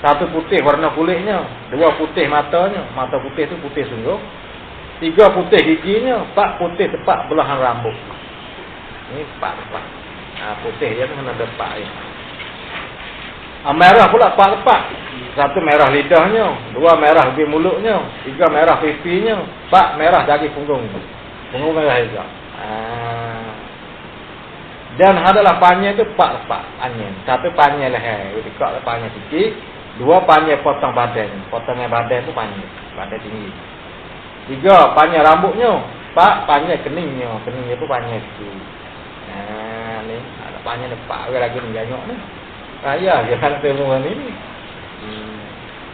Satu putih warna kulitnya, dua putih matanya, mata putih tu putih sungguh. Tiga putih giginya, empat putih tepak belahan rambut. Ini tepak-tepak. Putih dia tu kena tepak ya. Merah pula tepak-tepak. Satu merah lidahnya, dua merah di mulutnya, tiga merah pipinya, empat merah daging punggung. Punggung merah juga. Dan adalah panjang itu tepak-tepak angin. Satu panjang leher, dekat panjang sikit. Dua panjang potong badan. Potongnya badan tu panjang. Badan tinggi. Tiga panjang rambutnya. Empat panjang keningnya. Keningnya tu panjang sikit. Ni ada panjang depak lagi ni jangok ni. Raya dia kan temu ni.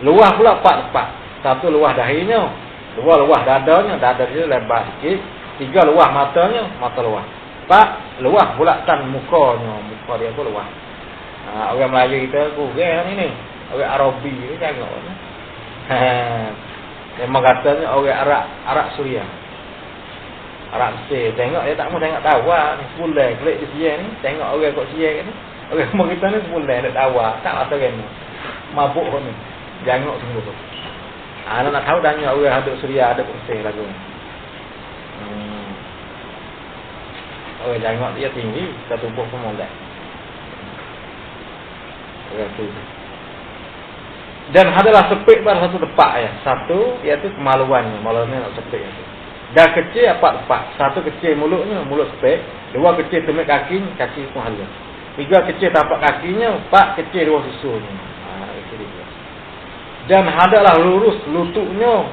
Luah pula empat. Satu luah dahinya. Dua luah dadanya. Dada dia lebar sikit. Tiga luah matanya. Mata luah. Empat luah pula tan mukanya. Muka dia tu luah. Orang Melayu kita kurang ni. Orang Arabi ni tengok ni. Memang katanya orang Arab Suria. Arab Mesir. Tengok dia tak mau tengok tawa ni. Sepulai klik di sini ni. Tengok orang kat sini ni. Orang rumah kita ni sepulai ada tawa. Tak rasa kan ni. Mabuk ni. Jangok semua tu. Nak tahu tanya orang ada Suria ada Mesir lagu ni. Orang jangok dia tinggi. Kita tumpuk semua dah. Orang tu. Dan adalah sepik pada satu tepak ya. Satu iaitu kemaluannya. Maluannya nak sepik itu. Dan kecil apa tepak. Satu kecil mulutnya, mulut sepik. Dua kecil tumit kaki, kaki pun halus. Tiga kecil tapak kakinya, empat kecil dua susunya. Itu dia. Dan adalah lurus lututnya.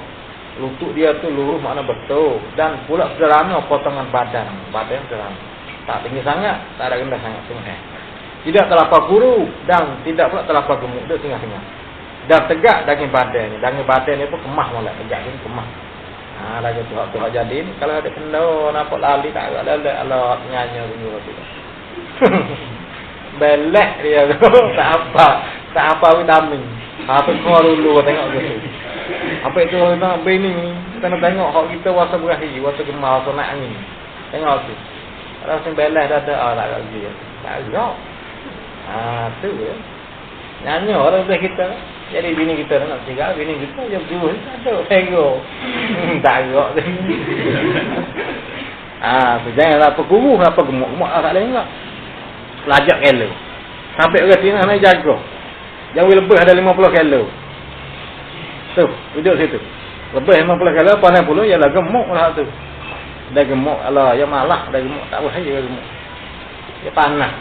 Lutut dia tu lurus makna betul. Dan pula sederhana potongan badan. Badan sederhana. Tak tinggi sangat, tak ada rendah sangat. Tidak terlampau kuru dan tidak pula terlampau gemuk. Dia tengah-tengah. Dan tegak daging badan ni. Daging badan ni pun kemah malah. Tegak ni kemah. Lagi tuak-tuak jadi ni. Kalau ada kena nampak lali tak agak lali. Allah nyanyi semua tu. Belek dia tu. Tak apa. Tak apa vitamin. Apa kau dulu tengok gitu. Apa itu kita bini ni. Kita nak tengok hak kita wasa berahi. Wasa gemar. Wasa naik angin. Tengok tu. Kalau sing belek dah ada. Tak agak lagi. Tak agak. Tu ya. Nyanyi orang belah kita. Jadi bini kita nak cakap, bini kita jam 2 ni tak ada. Tengok. Tak agak. Janganlah apa guru, apa gemuk. Gemuk tak boleh tengok. Lajak kilo. Sampai orang Cina nak jaga. Jauh lebih ada 50 kilo. Tu, duduk situ. Lebih 50 kilo, pandai puluh, ialah gemuk lah tu. Dah gemuk, Allah, ya malah dah gemuk. Tak bahaya gemuk. Dia panas.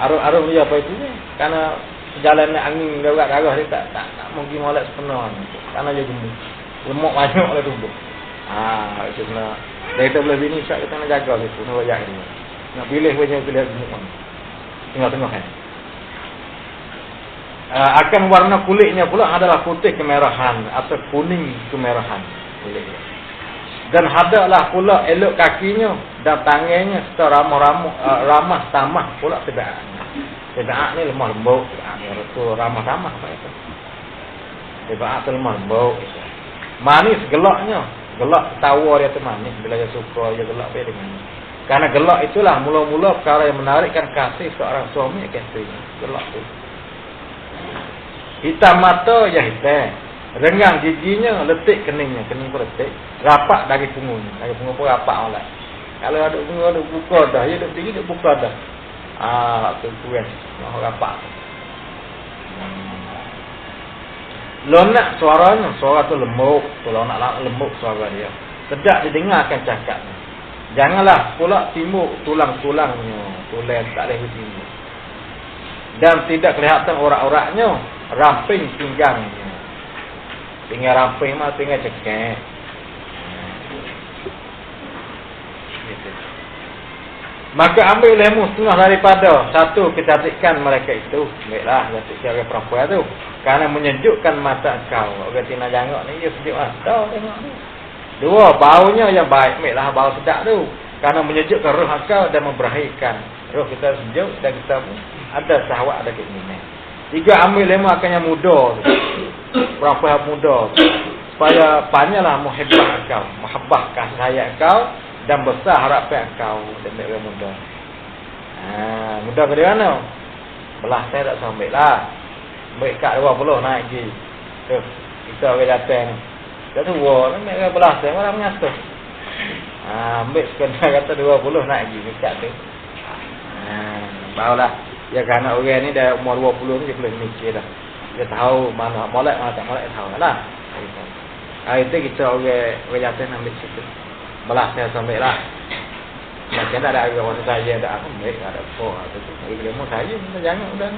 Arung dia apa itu ni? Karena jalan angin darah dia tak mungkin molek sepenuhnya. Karena dia gemuk. Lemak banyak oleh tubuh. Itu kena. Dari kita boleh bini kita nak jaga gitu, nak royak dia. Nak pilih punya pilih gemuk. Tengok-tengok kan. Akan warna kulitnya pula adalah putih kemerahan atau kuning kemerahan kulit dia. Dan hadaklah pula elok kakinya dan tangannya serta ramah tamah pula tidak. Tidak ni lemah lembut, itu ramah tamah apa itu. Tidak tu lemah lembut. Manis gelaknya, gelak tawa dia tu manis bila dia suka dia gelak dia dengan. Karena gelak itulah mula-mula perkara yang menarikkan kasih seorang suami ke isterinya. Gelak tu. Hitam mata ya hitam. Renggang giginya, letik keningnya, kening pun letik. Rapat dari punggungnya, dari punggung pun rapat malah. Kalau ada punggung ada buka dah, dia duduk tinggi dia buka dah. Tu kurang, nak rapat. Lonak suaranya, suara tu lembut, kalau nak lembut suara dia. Sedap didengarkan cakapnya. Janganlah pula timuk tulang-tulangnya, tulang tak boleh bertimuk. Dan tidak kelihatan orak-oraknya, ramping pinggangnya. Pinggang ramping mah pinggang cekek. Gitu. Maka ambil lemu setengah daripada satu kecantikan mereka itu. Ambillah cantik orang perempuan tu. Kerana menyejukkan mata kau. Orang tina jangok ni dia sejuk mata tengok ni. Dua, baunya yang baik. Ambillah bau sedap tu. Kerana menyejukkan roh kau dan memberahikan. Roh kita sejuk dan kita ada syahwat, ada keinginan. Tiga, ambil lemu akan yang muda tu. Perempuan muda tu. Supaya banyaklah muhibbah kau. Muhabbah kasih sayang kau. Dan besar harapan kau demi orang muda. Muda ke mana? Belah saya tak sampai lah. Ambil kat 20 naik lagi. Tuh, kita orang datang. Kita tua, ambil kat belah saya, orang menyatu. Ambil sekedar kata 20 naik lagi dekat tu. Barulah. Ya kerana orang ni dah umur 20 ni dia boleh mikir dah. Dia tahu mana molek, mana tak molek, tahu lah. Hari tu kita orang datang ambil situ. Belah saya sampai lah. Macam tak ada harga masa saya tak ambil. Tak ada apa. Bila mau saya kita jangan dah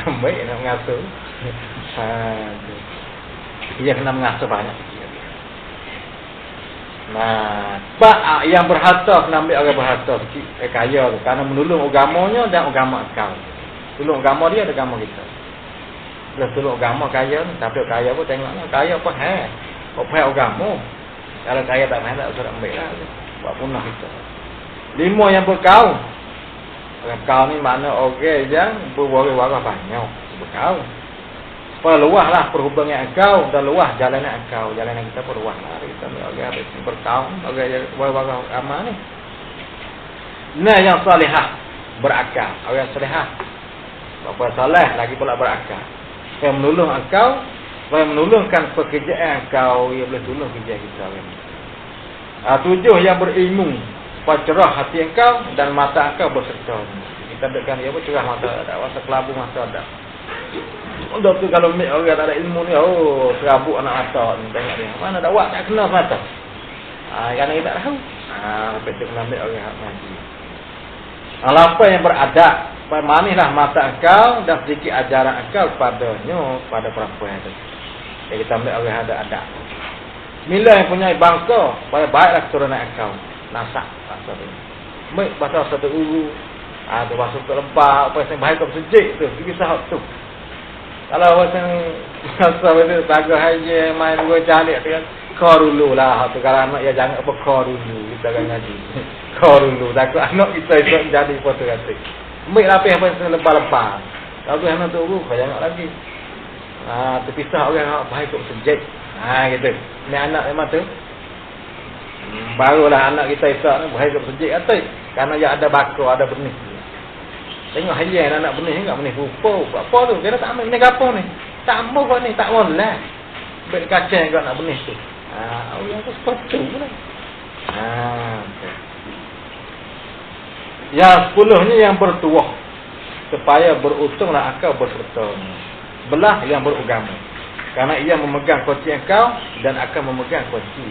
ambil nak mengasuh. Ia kena mengasuh banyak. Nah, pak yang berharta kena ambil orang berharta sikit. Kaya tu. Kerana menolong agamanya dan agama kau. Tolong agama dia dan agama kita. Bila tolong agama kaya ni. Tapi kaya pun tengoklah. Kaya apa? Apa agama? Kalau kaya tak main tak usah ambil lah. Buat punah kita. 5 yang berkaum. Berkaum ni makna orang yang berwaris-waris banyak. Berkaum. Supaya luah lah perhubungan engkau. Dan luah jalanan engkau. Jalanan kita pun luah lah. Kita ni orang habis berkaum. Orang yang berwaris amal ni. Nah yang salihah. Berakal. Orang yang salihah. Bapa salih lagi pula berakal. Supaya menolong engkau. Supaya menolongkan pekerjaan kau, ia boleh tolong kerja kita. 7 yang berilmu, supaya cerah hati engkau dan mata engkau berserta. Kita dekkan dia cerah mata, ada rasa kelabu mata ada. Untuk tu kalau orang tak ada ilmu ni, serabut anak mata ni, tengok dia. Mana ada wak tak kena mata. Kerana kita tak tahu. Sampai tu kena ambil orang ngaji. Apa yang beradab, manislah mata engkau dan sedikit ajaran engkau padanya, pada perempuan itu. Jadi kita ambil orang ada adab. Mila yang punya bangsa, baiklah keturunan engkau. Nasak bangsa tu. Baik bahasa satu uru. Tu bahasa tu lembab. Apa yang baik kau sejik tu. Pergi sahab tu. Kalau bahasa tu taga haji main gua calik tu kan. Kau dulu lah. Tu kalau anak ya jangan apa kau dulu. Kita akan ngaji. Kau dulu. Takut anak kita esok jadi foto kata. Baiklah apa yang lembab-lembab. Kalau tu anak tu uru. Kau jangan lagi. Terpisah orang yang baik kok sejak. Gitu. Ni anak memang tu. Barulah anak kita esok ni baik kok sejak atas. Kerana dia ada bakar, ada benih. Tengok hayal anak benih enggak benih rupa. Apa tu? Kena tak ambil benih apa ni? Tak ambil kau ni, tak boleh. Bek kacang kau nak benih tu. Orang tu sepatu pula. Okay. Yang 10 ni yang bertuah. Supaya berutunglah akal berserta. Belah yang beragama. Kerana ia memegang kunci engkau dan akan memegang kunci.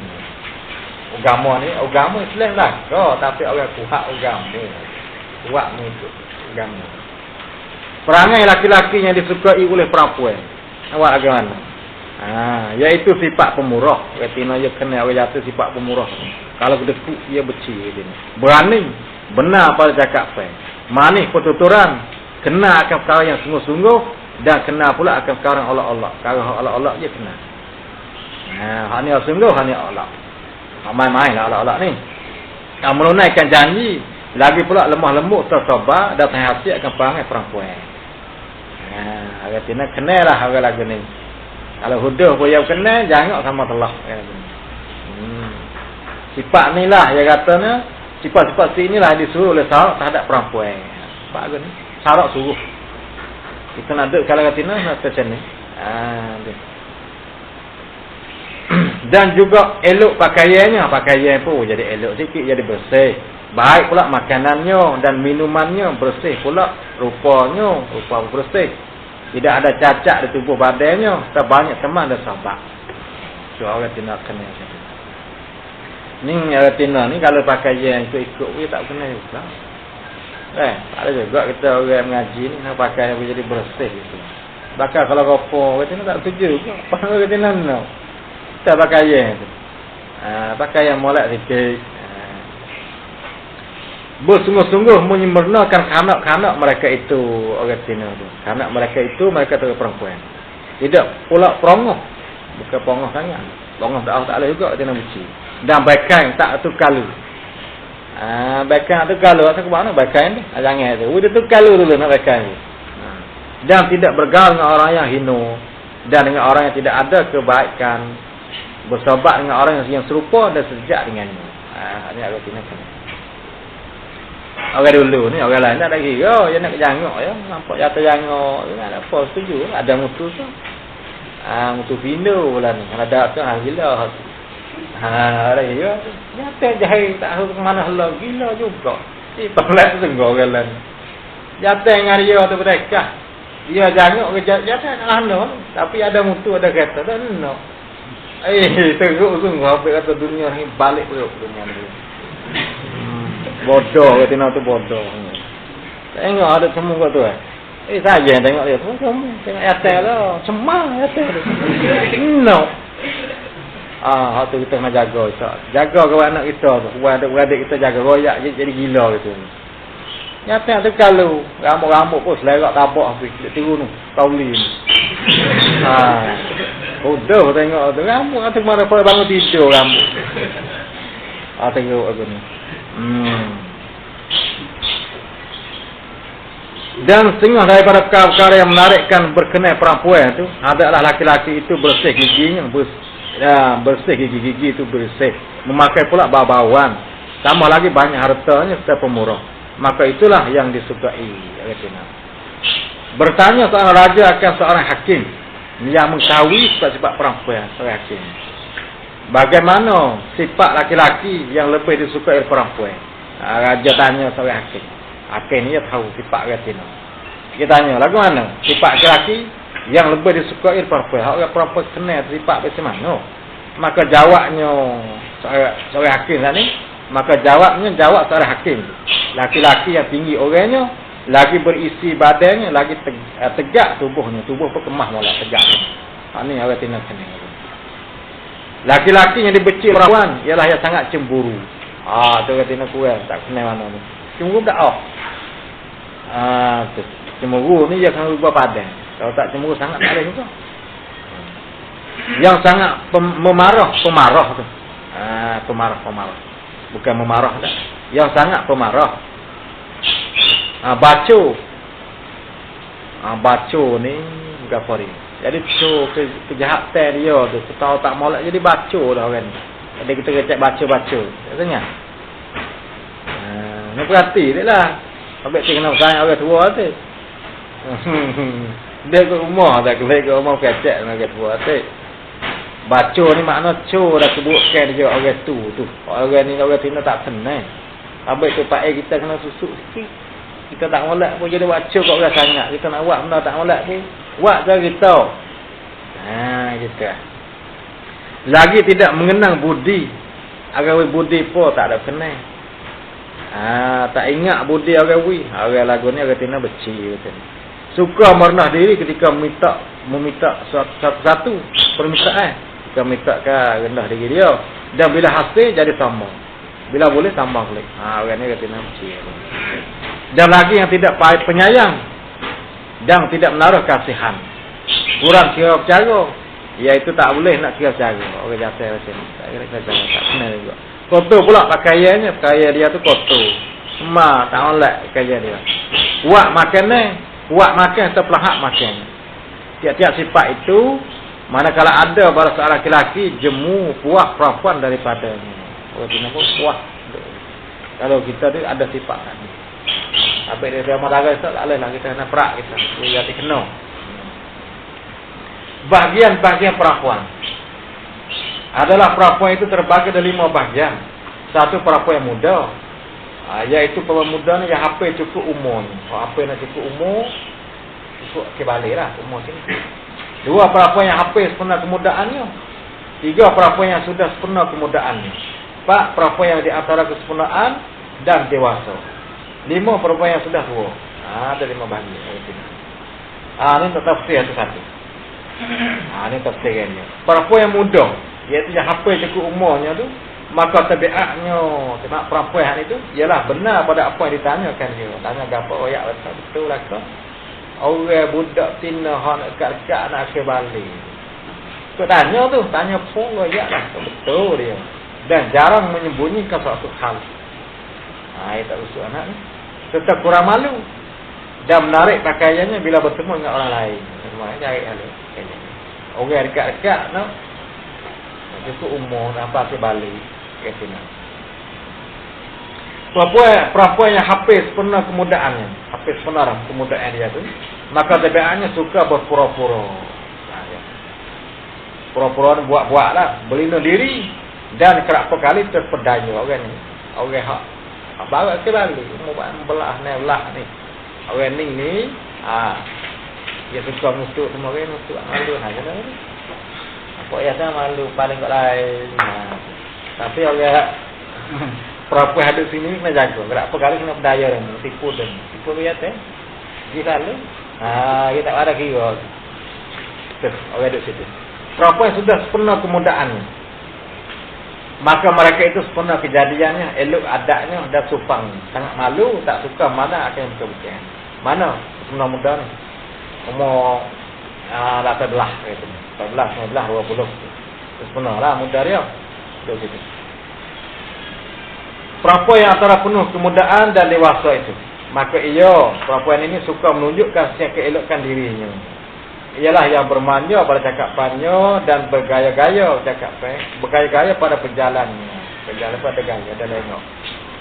Agama ni, agama Islam lah. Tapi orang kuat agama. Kuat ni itu agama. Perangai laki-laki yang disukai oleh perempuan. Awak bagaimana? Iaitu sifat pemurah. Retina ia kena orang jatuh sifat pemurah. Kalau kedekut ia beci. Berani. Benar pada cakap pen. Manis pertuturan. Kena akan perkara yang sungguh-sungguh. Dan kena pula akan sekarang Allah-Allah. Sekarang Allah-Allah je kena. Hak ni sungguh, hak ni Allah. Main-main lah Allah-Allah ni. Menunaikan janji. Lagi pula lemah lembut, tersabar, datang hati akan perangai perempuan. Artinya kena lah orang lagu ni. Kalau huduh pun yang kena, jangan sama telah. Sifat ni lah, yang katanya, sifat-sifat ni lah disuruh oleh syarat terhadap perempuan. Sifat lagu ni. Syarat suruh. Kita nak duduk kalau katina nak macam ni. Dan juga elok pakaiannya. Pakaian pun jadi elok sikit, jadi bersih. Baik pula makanannya dan minumannya bersih pula. Rupanya, rupa bersih. Tidak ada cacat di tubuh badannya. Serta banyak teman dan sahabat. So orang tidak kena. Ni retina ni kalau pakai yang ikut-ikut dia tak kena juga. Tak ada juga kita orang mengaji ni nak pakai apa jadi bersih gitu. Bakal kalau kopo retina tak setuju juga. Pasal retina no. Kita pakai yang tu. Pakai yang molek sikit. Bersungguh-sungguh menyempurnakan kanak-kanak mereka itu orang retina tu. Kanak mereka itu mereka tu perempuan. Tidak pula perongoh. Bukan perongoh sangat. Perongoh tak ada juga retina buci. Dan baikan tak tu kalu. Baikan tu kalu atau ke mana baikan ni? Jangan tu. Dia tu kalu dulu nak baikan tu. Dan tidak bergaul dengan orang yang hina dan dengan orang yang tidak ada kebaikan. Bersobat dengan orang yang serupa dan sejak dengannya. Ini agak tindakan. Orang dulu ni orang lain tak ada kira, dia nak jangok ya. Nampak jatuh jangok, tak ada apa setuju. Ada mutu tu. Mutu pindu pula ni. Kalau ada tu gila. Ada ya. Jatuh jahil tak tahu ke mana halau gila juga. Pelat senggol galan. Jatuh dengan dia tu mereka. Dia jangok ke jatuh nak tapi ada mutu ada kata tak nak. Teruk sungguh apa kata dunia ni balik perut dunia ni. Bodoh retina tu bodoh. Tengok ada semua kat tu saya tengok dia tu tengok jatuh lah. Cemang jatuh tu. No. Tu kita nak jaga jaga kawan anak kita tu. Adik kita jaga royak jadi gila gitu. Nyata tu kalau rambut-rambut pun selerak tabak habis tiru tu. Tauli ni. Bodoh tengok tu rambut tu mana pada bangun tidur rambut. Tengok aku ni. Dan setengah daripada perkara yang menarikkan berkenaan perempuan tu adalah laki-laki itu bersih giginya bersih gigi-gigi itu bersih, memakai pula bau-bauan, tambah lagi banyak hartanya serta pemurah, maka itulah yang disukai. Bertanya seorang raja akan seorang hakim yang mengetahui sifat-sifat perempuan, seorang hakim, bagaimana sifat laki-laki yang lebih disukai oleh perempuan. Raja tanya seorang hakim. Hakim ni dia tahu sifat retina. Kita tanya lagu mana sifat laki-laki yang lebih disukai oleh perempuan. Orang perempuan kenal sifat macam mana? Maka jawabnya seorang hakim tadi. Maka jawab seorang hakim. Laki-laki yang tinggi orangnya, lagi berisi badannya, lagi tegak tubuhnya. Tubuh pun kemah malah tegak. Ini orang retina kenal. Laki-laki yang dibenci perempuan ialah yang sangat cemburu. Tu retina kurang, tak kenal mana ni. Cemburu tak tu. Cemburu ni dia akan berubah padan. Kalau tak cemburu sangat tak ada juga. Yang sangat pemarah tu. Pemarah. Bukan memarah dah. Yang sangat pemarah. Baco ni bukan pori. Jadi kejahatan dia tu, tahu tak molek jadi baco dah orang ni. Jadi kita cek baca. Katanya. Ni perhati dia lah. Habis dia kena sayang orang tua tu. Dia ke rumah tak kelek ke rumah kecek dengan orang tua tu. Baca ni makna co dah sebutkan dia orang tu. Orang ni orang tina tak senang. Habis tu pak kita kena susuk sikit. Kita tak molek pun jadi baca kat orang sangat. Kita nak buat benda tak molek pun. Buat je kita. Gitu. Lagi tidak mengenang budi. Agar budi pun tak ada kenal. Tak ingat budi orang orang lagu ni orang tina beci kata. Suka merendah diri ketika meminta satu-satu permintaan. Ketika minta rendah diri dia. Dan bila hasil jadi tambah. Bila boleh tambah boleh. Orang ni orang tina beci. Dan lagi yang tidak penyayang dan tidak menaruh kasihan. Kurang kira bercara. Iaitu tak boleh nak kira bercara. Orang jatuh macam ni. Tak kira bercara. Tak kenal juga. Kotor pula pakaiannya. Pakaian dia tu kotor. Tak olak pakaian dia. Buat makan ni. Buat makan atau pelahak makan. Tiap-tiap sifat itu. Manakala ada pada seorang lelaki. Jemu puas perempuan daripadanya. Orang tina pun puas. Kalau kita tu ada sifat ni. Habis dia ramah darah kita tak boleh lah. Kita kena perak kita. Dia hati kena. Bahagian-bahagian perempuan. Adalah perempuan itu terbagi dari 5 bahagian. Satu perempuan yang muda. Iaitu perempuan muda ni yang apa cukup umur. Apa yang nak cukup umur. Cukup kebalik lah umur sini. 2 perempuan yang apa sempurna kemudaannya. 3 perempuan yang sudah sempurna kemudaannya. 4 perempuan yang di antara kesempurnaan dan dewasa. 5 perempuan yang sudah tua. Ada 5 bahagian. Ini untuk tafsir satu-satu. Ini tafsirannya. Perempuan yang muda, iaitu yang hafal cukup umurnya tu, maka tabiatnya tengok perempuan itu ialah benar pada apa yang ditanyakan dia. Tanya gapo royak betul lah ke? Orang budak tina hak nak kat nak ke balik. Tu tanya pun royak lah betul dia. Dan jarang menyembunyikan suatu hal. Itu tak usul anak ni. Tetap kurang malu dan menarik pakaiannya bila bertemu dengan orang lain. Semua cari hal. Orang dekat-dekat no. Cukup umur nampak ke balik ke sini. Perempuan yang habis pernah kemudaannya, habis pernah kemudaan dia tu, maka tabiatnya suka berpura-pura. Pura-pura buat-buat lah, berlindung diri dan kerap kali terpedaya orang ni. Orang hak bawa ke balik, membelah ni. Orang ni dia suka musuh semua orang, musuh malu aja dah. Apa ya saya malu paling kat lain. Tapi orang perempuan ada sini kena jaga. Berapa kali kena berdaya dan tipu dia teh. Dia lalu. Dia tak ada kira. Orang duduk situ. Perempuan sudah sempurna kemudaannya. Maka mereka itu sempurna kejadiannya, elok adabnya dan supang. Sangat malu, tak suka mana akan betul-betul. Mana sempurna muda ni? Umur 18 kata. 14, 19, 20. Sempurna lah muda dia. Duduk situ. Perempuan yang antara penuh kemudaan dan dewasa itu, maka perempuan ini suka menunjukkan keelokan dirinya. Ialah yang bermanja pada cakapannya dan bergaya-gaya bergaya-gaya pada perjalanannya. Perjalanan pada gaya dan lengok.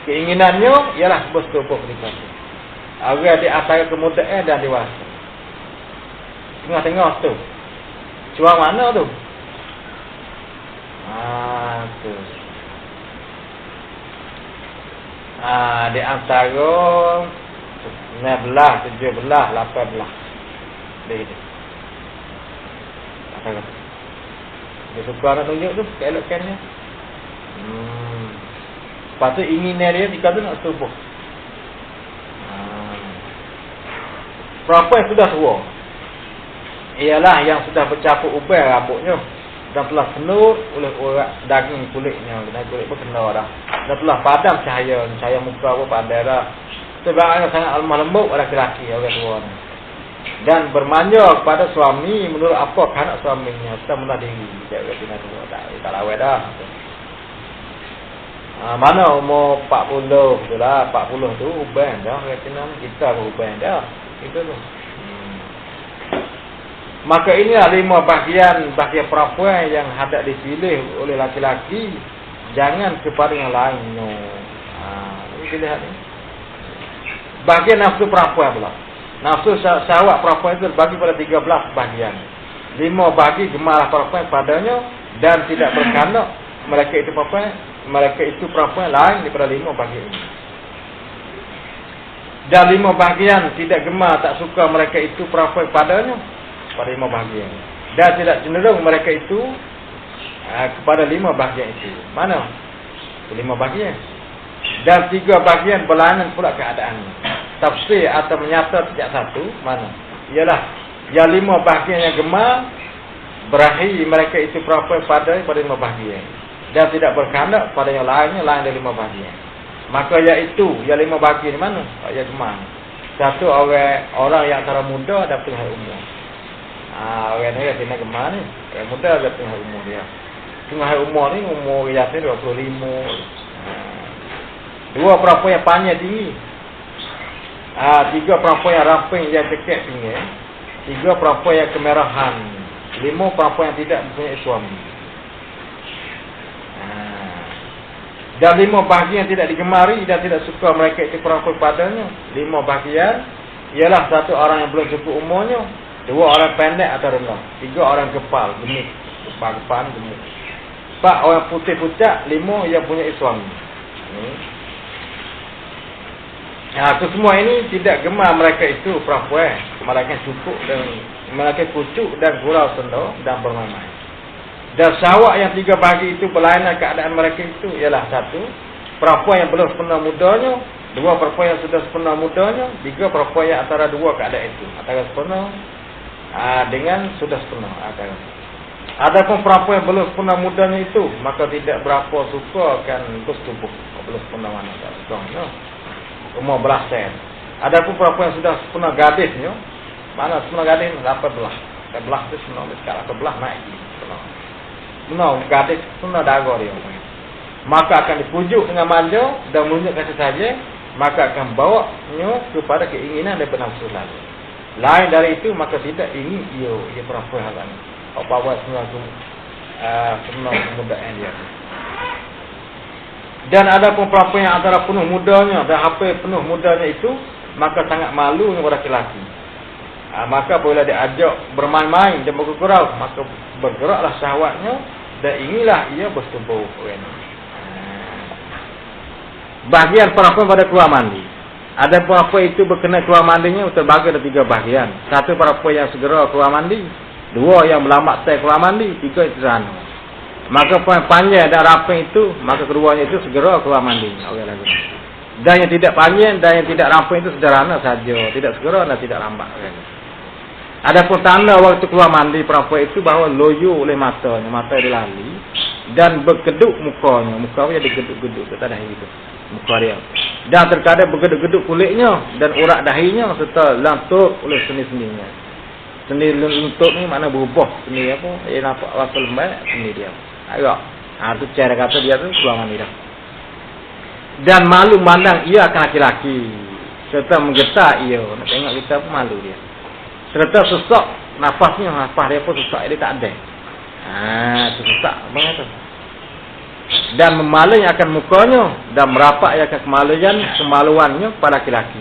Keinginannya ialah bersetubuh di situ. Orang di antara kemudaan dan dewasa. Tengah-tengah tu. Cuang mana tu? Tu. Di antara 16, 17, 18. Dia dia suka nak tunjuk tu keelokannya. Lepas tu inginan dia jika tu nak tubuh. Perempuan yang sudah tua ialah yang sudah bercapuk ubal rambutnya dan telah penuh oleh urat daging kulitnya. Dan kulit pun kena dah. Dan telah padam cahaya muka pun padam dah. Sebabnya sangat lemah lembut lelaki orang tua ni. Dan bermanja kepada suami menurut apa kehendak suaminya. Kita menahan diri. Tak lawai dah. Mana umur 40 tu lah. 40 tu uban dah. Kita pun uban dah. Itu tu. Maka inilah 5 bahagian perempuan yang hendak dipilih oleh laki-laki. Jangan kepada yang lainnya. Ini pilihan ni. Bahagian nafsu perempuan pula. Nafsu syahwat perempuan itu bagi pada 13 bahagian. 5 bagi gemarlah perempuan padanya dan tidak berkanak mereka itu perempuan lain daripada 5 bahagian ini. Dan 5 bahagian tidak gemar tak suka mereka itu perempuan padanya pada 5 bahagian. Dan tidak cenderung mereka itu kepada 5 bahagian itu. Mana? 5 bahagian. Dan 3 bahagian berlainan pula keadaannya. Tafsir atau menyata tidak satu. Mana? Ialah yang 5 bahagian yang gemar berakhir mereka itu perempuan pada 5 bahagian. Dan tidak berkandak pada yang lainnya lain dari 5 bahagian. Maka iaitu yang 5 bahagian mana? Yang gemar. Satu orang yang antara muda dan tengah umur. Orang ni yang tengah gemar ni. Orang muda dan tengah umur dia. Tengah umur ni umur yasin 25. 2 perempuan yang panjang tinggi. 3 perempuan yang ramping yang cekek tinggi. 3 perempuan yang kemerahan. 5 perempuan yang tidak mempunyai suami. Dan 5 bahagian yang tidak digemari dan tidak suka mereka itu perempuan padanya. 5 bahagian ialah 1 orang yang belum cukup umurnya, 2 orang pendek atau rendah, 3 orang kepal, gemuk, kepal gemuk, 4 orang putih pucat, 5 yang punya suami. Kesemua ini tidak gemar mereka itu perempuan, mereka cukup dan mereka kucuk dan gurau senda dan bermain-main. Dan syahwat yang 3 bahagi itu berlainan keadaan mereka itu ialah 1, perempuan yang belum sempurna mudanya, 2, perempuan yang sudah sempurna mudanya, 3, perempuan yang antara 2 keadaan itu, antara sempurna dengan sudah sempurna. Adapun perempuan yang belum sempurna mudanya itu, maka tidak berapa suka akan bersetubuh. Belum sempurna mana tak suka, no? Umur belasan. Adapun perempuan yang sudah sempurna gadisnya, mana sempurna gadis sampai belah. Sampai belah tu sempurna sekarang, sampai belah naik. Sempurna gadis, sempurna dagu dia. Maka akan dipujuk dengan manja dan menunjuk kasih saja, maka akan bawanya kepada keinginan daripada nafsu lalu. Lain dari itu, maka tidak ingin ia perempuan hal ini. Bawa semua kemudaan dia. Dan ada pun perempuan yang antara penuh mudanya dan apa penuh mudanya itu, maka sangat malu kepada lelaki. Maka apabila diajak bermain-main dan bergurau, maka bergeraklah syahwatnya dan inginlah ia bersetubuh. Bahagian perempuan pada keluar mandi. Ada perempuan itu berkenaan keluar mandinya terbagi ada 3 bahagian. 1, perempuan yang segera keluar mandi. 2, yang melambat saya keluar mandi. 3, itu sederhana. Maka panjang dan ramping itu, maka keduanya itu segera keluar mandi. Dan yang tidak panjang dan yang tidak ramping itu sederhana saja. Tidak segera dan tidak lambat. Adapun tanda waktu keluar mandi perempuan itu bahawa loyo oleh matanya. Mata dia lali. Dan berkeduk mukanya. Mukanya digeduk-geduk. Tak ada itu. Muka dia. Dan terkadang bergeduk-geduk kulitnya. Dan urat dahinya serta lantuk oleh sendi-sendinya. Sendi lutut ni makna berubah. Sendi apa? Dia nampak rasa lembab. Sendi dia. Agak. Itu cara kata dia tu keluar mandi dah. Dan malu mandang ia akan laki-laki. Serta menggetar ia. Nak tengok kita pun malu dia. Serta sesak nafasnya. Nafas dia pun sesak. Dia tak ada. Sesak. Abang kata. Dan memalunya akan mukanya. Dan merapak ia akan kemaluannya pada laki-laki.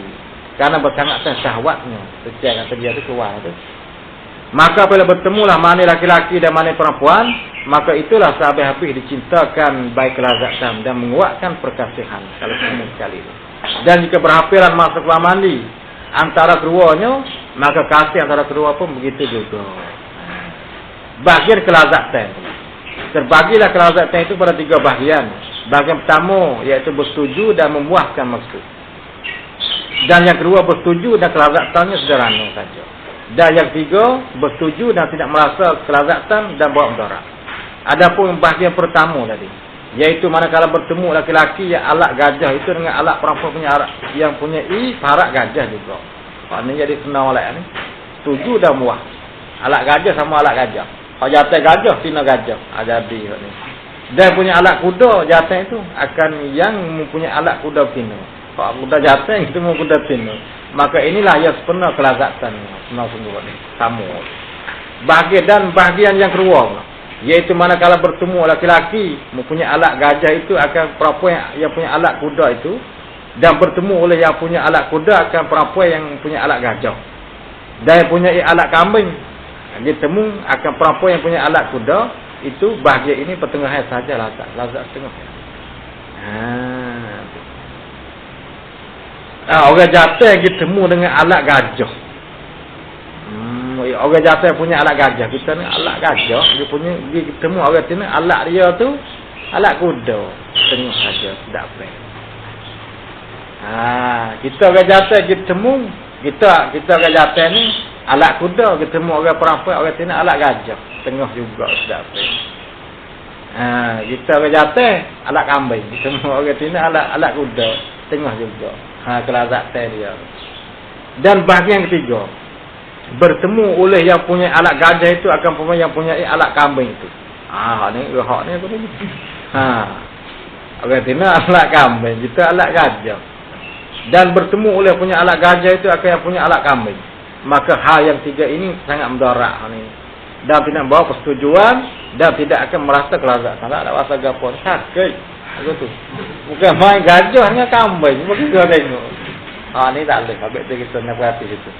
Karena bersangat syahwatnya. Secara kata dia tu keluar tu. Maka apabila bertemulah mana laki-laki dan mana perempuan, maka itulah sehabis-habis dicintakan baik kelazatan dan menguatkan perkasihan kalau semua sekali. Dan jika berhampiran masuk keluar mandi antara keduanya, maka kasih antara kedua pun begitu juga. Bahagian kelazatan. Terbagilah kelazatan itu pada 3 bahagian. Bahagian pertama iaitu bersetuju dan memuaskan maksud. Dan yang kedua bersetuju dan kelazatannya sederhana saja. Dan yang 3 bersetuju dan tidak merasa kelazatan dan bawa mudarat. Adapun bahagian pertama tadi, iaitu manakala bertemu laki-laki yang alat gajah itu dengan alat perempuan punya alat yang punya parak gajah juga. Maknanya jadi senang alat ni. Setuju dan muah. Alat gajah sama alat gajah. Kalau jatuh gajah, tina gajah. Jadi ni. Dan punya alat kuda jatuh itu akan yang mempunyai alat kuda tina. Kalau kuda jatuh itu mau kuda tina. Maka inilah yang sepenuh kelazatan. Senang sungguh ni. Sama. Bahagian yang kedua, iaitu manakala bertemu laki-laki mempunyai alat gajah itu akan perempuan yang punya alat kuda itu, dan bertemu oleh yang punya alat kuda akan perempuan yang punya alat gajah. Dan yang punya alat kambing ditemu akan perempuan yang punya alat kuda. Itu bahagian ini pertengahan saja lazat setengah. Orang jatuh yang ditemu dengan alat gajah. Orang jatuh yang punya alat gajah. Kita ni alat gajah. Dia ketemu orang tu ni alat dia tu alat kuda. Tengok saja. Tak apa. Kita orang jatuh kita temu. Kita orang jatuh ni alat kuda. Kita temu orang perempuan. Orang tu ni alat gajah. Tengok juga. Tak apa. Kita orang jatuh alat kambing. Kita temu orang tu ni alat kuda. Tengok juga. Kelazatan dia. Dan bahagian ketiga, bertemu oleh yang punya alat gajah itu akan perempuan yang punya alat kambing itu. Ni apa ni? Orang tina alat kambing, kita alat gajah. Dan bertemu oleh punya alat gajah itu akan yang punya alat kambing. Maka hal yang 3 ini sangat mudarat ni. Dan tidak bawa persetujuan dan tidak akan merasa kelazatan. Tak ada rasa gapo, sakit. Begitu. Bukan main gajahnya kambing, begitu tengok. Ni tak boleh. Habis tu kita nak berhati situ.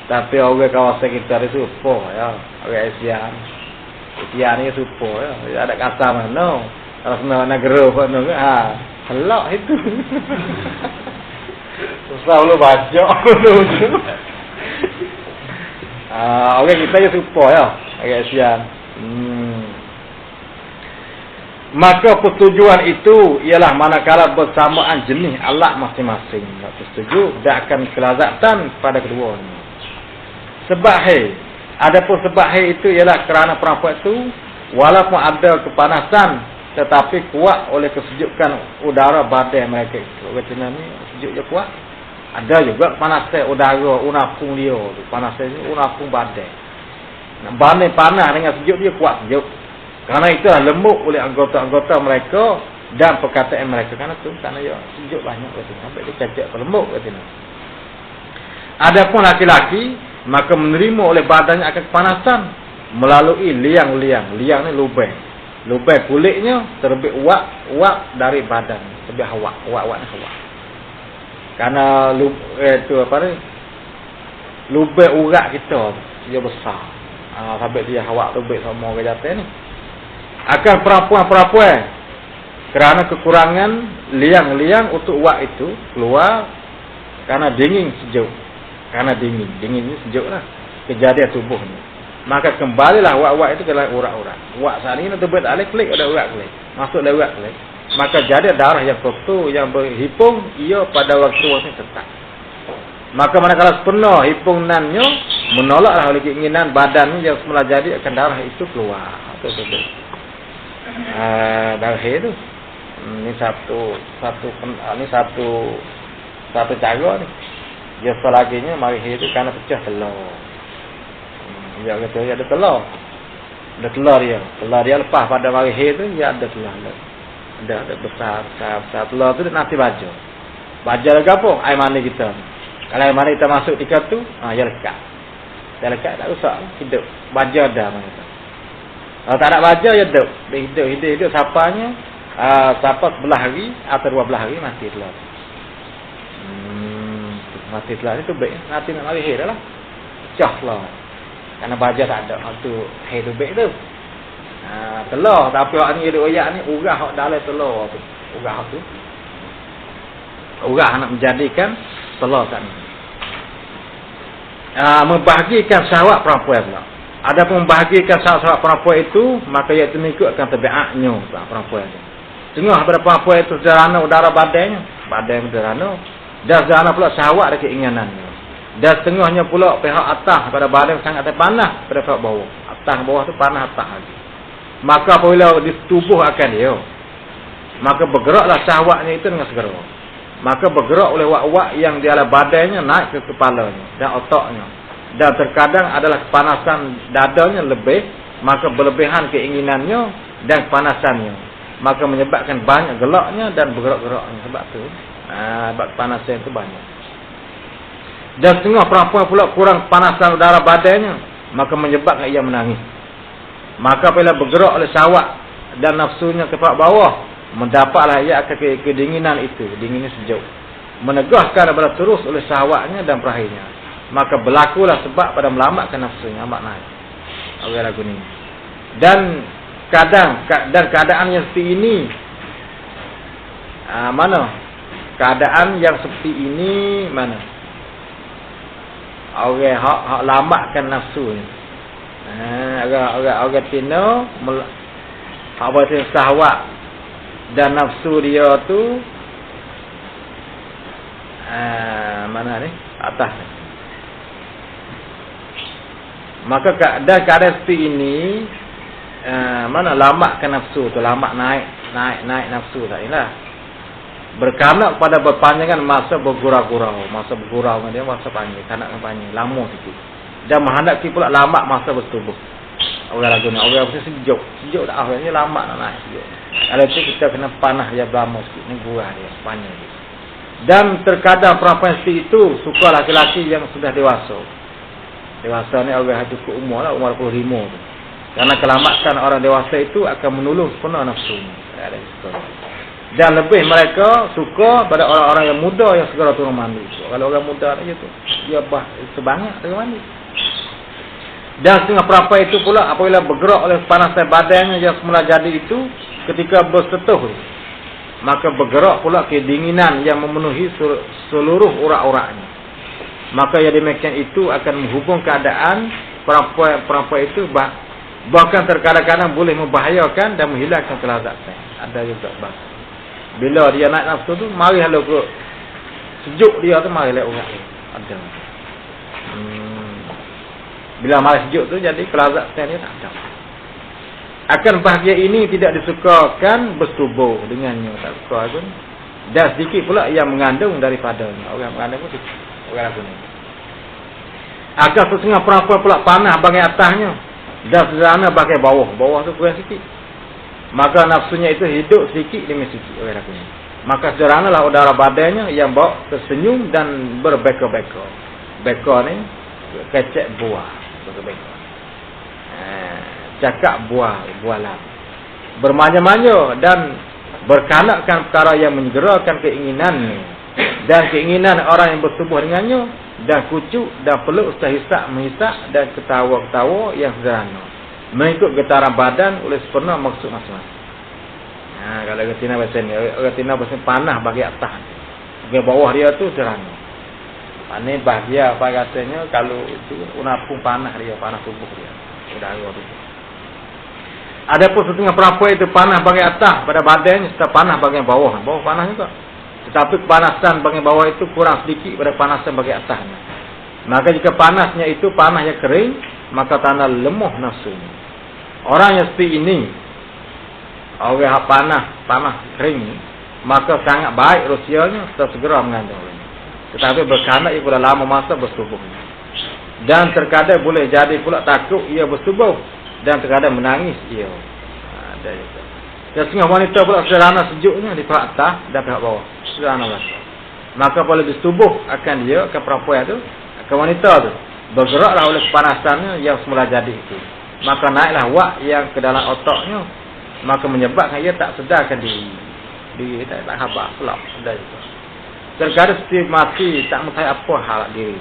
Tapi orang kawasan kita ni super ya. Orang Asian. Asian ni super ya. Ada kata mana. Kalau senang negara pun tu. Helak itu. Susah lu baca. Orang kita ni super ya. Orang Asian. Maka persetujuan itu ialah manakala bersamaan jenis alat masing-masing. Bersetuju dan akan kelazatan pada keduanya. Sebab adapun sebab itu ialah kerana perempuan itu walaupun ada kepanasan tetapi kuat oleh kesejukan udara badan mereka itu. Kata ni sejuk je kuat. Ada juga panasan udara unapung dia tu. Panasan ni unapung badan. Badan panas dengan sejuk dia kuat sejuk. Kerana itulah lembut oleh anggota-anggota mereka dan perkataan mereka. Kerana dia sejuk banyak kata. Sampai dia cacak lembut kata. Adapun laki-laki maka menerima oleh badannya akan kepanasan melalui liang-liang. Liang ni lubang. Lubang kulitnya terbit uap dari badan. Terbit hawa. Uap ni hawa. Kerana lubang urat kita dia besar. Sampai dia hawa terbit sama orang jatuh ni. Akan perempuan-perempuan kerana kekurangan liang-liang untuk uap itu keluar kerana dingin sejuk. Kerana dingin ni sejuklah kejadian tubuhnya. Maka kembalilah uap-uap itu ke dalam urat-urat. Uap saat ini terbit alih klik ada urat klik. Masuk dalam urat klik. Maka jadi darah yang kotor yang berhipung ia pada waktu tetap. Maka manakala sepenuh hipungannya menolaklah oleh keinginan badannya yang semula jadi akan darah itu keluar. Itu. Darah itu. Ini satu cara ni. Biasa laginya mari itu kerana pecah telur. Dia kata dia ada telur. Ada telur dia. Telur dia lepas pada mari itu dia ada telur. Ada besar telur tu nanti baja. Baja lagi apa? Air mani kita. Kalau air mani kita masuk tika tu, dia lekat. Dia lekat tak rosak, hidup. Baja dah mana. Kalau tak ada baja dia hidup. Dia hidup sapanya sapa sebelah hari atau 12 hari mati telur. Mati telur itu baik. Nanti nak mari dah lah. Pecah telur. Kerana baja tak ada. Itu hair tu baik tu. Telur. Tapi orang ni hidup oyak ni. Urah dalam telur tu. Urah tu. Urah nak menjadikan telur kat ni. Membahagikan syahwat perempuan pula. Adapun membahagikan syahwat perempuan itu. Maka ia itu mengikutkan tabiatnya perempuan itu. Tengah pada perempuan itu sederhana udara badannya. Badan sederhana. Dan sederhana pula syahwat dan keinginannya. Dan setengahnya pula pihak atas pada badan sangat panas pada pihak bawah. Atas bawah tu panas atas lagi. Maka apabila ditubuh akan dia, maka bergeraklah syahwatnya itu dengan segera. Maka bergerak oleh wak-wak yang di dalam badannya naik ke kepalanya dan otaknya. Dan terkadang adalah kepanasan dadanya lebih, maka berlebihan keinginannya dan kepanasannya. Maka menyebabkan banyak gelaknya dan bergerak-geraknya. Sebab tu sebab kepanasan itu banyak. Dan setengah perempuan pula kurang kepanasan udara badannya, maka menyebabkan ia menangis. Maka apabila bergerak oleh syahwat dan nafsunya ke bawah, mendapatlah ia akan kedinginan itu, dinginnya sejuk. Menegahkan daripada terus oleh syahwatnya dan perahinya. Maka berlakulah sebab pada melamatkan nafsunya amat naik. Orang lagu ni. Dan keadaan yang seperti ini mana? Keadaan yang seperti ini mana? Orang hak lamatkan nafsunya. Orang tino apa tu syahwat dan nafsu dia tu mana ni? Atas. Maka keadaan seperti ini mana lamatkan nafsu tu, lamat naik nafsu tak ialah. Berkana kepada berpanjangan masa bergurau-gurau. Masa bergurau dia masa panjang, kanak panjang, lama sikit. Dan menghendaki pula lama masa bertubuh. Orang lagu ni, orang mesti sejuk. Sejuk dah akhirnya lama nak naik sejuk. Kalau itu kita kena panah dia lama sikit. Ni gurau dia, panjang dia. Dan terkadang perempuan itu suka laki-laki yang sudah dewasa. Dewasa ni orang cukup umur lah, umur 25 tu. Karena kelamatan orang dewasa itu akan menolong sepenuh nafsunya. Dan lebih mereka suka pada orang-orang yang muda yang segera turun mandi. Kalau orang muda ni tu, dia sebanyak turun mandi. Dan setengah perempuan itu pula apabila bergerak oleh panasan badannya yang semula jadi itu, ketika bersetuh, maka bergerak pula kedinginan yang memenuhi seluruh urat-uratnya. Maka yang demikian itu akan menghubung keadaan perempuan itu Bahkan terkadang-kadang boleh membahayakan dan menghilangkan kelazatan. Ada juga bah. Bila dia naik nafsu tu, mari halau ke sejuk dia tu, mari lewat orang. Ada. Bila mari sejuk tu, jadi kelazatan dia tak ada. Akan bahagia ini tidak disukakan bersetubuh dengannya, tak suka pun. Dan sedikit pula yang mengandung daripadanya. Orang mengandung pun sedikit. Orang lagu ni. Akan setengah perempuan pula panah bagai atasnya. Dan sederhana bagai bawah. Bawah tu kurang sikit. Maka nafsunya itu hidup sedikit demi sedikit. Orang lagu ni. Maka sederhanalah udara badannya yang bawa tersenyum dan berbeka-beka. Beka ni kecek buah. Beka-beka. Cakap bualan. Bermanja-manja dan berkanakkan perkara yang menyegerakan keinginannya. Dan keinginan orang yang bersetubuh dengannya. Dan kucuk dan peluk sehisap menghisap dan ketawa-ketawa yang sederhana. Mengikut getaran badan oleh sepenuh maksud masing-masing. Kalau retina bahasa ni. Retina bahasa panah bagi atas. Bagi bawah dia tu sederhana. Ini bahagia apa katanya. Kalau itu unapung panah dia. Panah tubuh dia. Udara tu. Adapun setengah perempuan itu panah bagian atas pada badannya serta panah bagian bawah. Bawah panah juga. Tetapi kepanasan bagian bawah itu kurang sedikit pada panasan bagian atasnya. Maka jika panasnya itu panah yang kering, maka tanda lemah nafsunya. Orang yang seperti ini, orang yang panah kering, maka sangat baik rosianya serta segera mengandung. Tetapi berkanak ia pula lama masa bersetubuh. Dan terkadang boleh jadi pula takut ia bersetubuh. Dan terkadang menangis ia. Ada juga. Dan setengah wanita pula sederhana sejuknya di pihak atas dan pihak bawah. Sederhana rasa. Maka apabila bersetubuh akan dia, akan perempuan itu, akan wanita itu, bergeraklah oleh kepanasannya yang semula jadi itu. Maka naiklah wak yang ke dalam otaknya. Maka menyebabkan ia tak sedarkan diri. Tak khabar pula. Ada juga. Terkadang seperti mati tak mengetahui apa hal diri.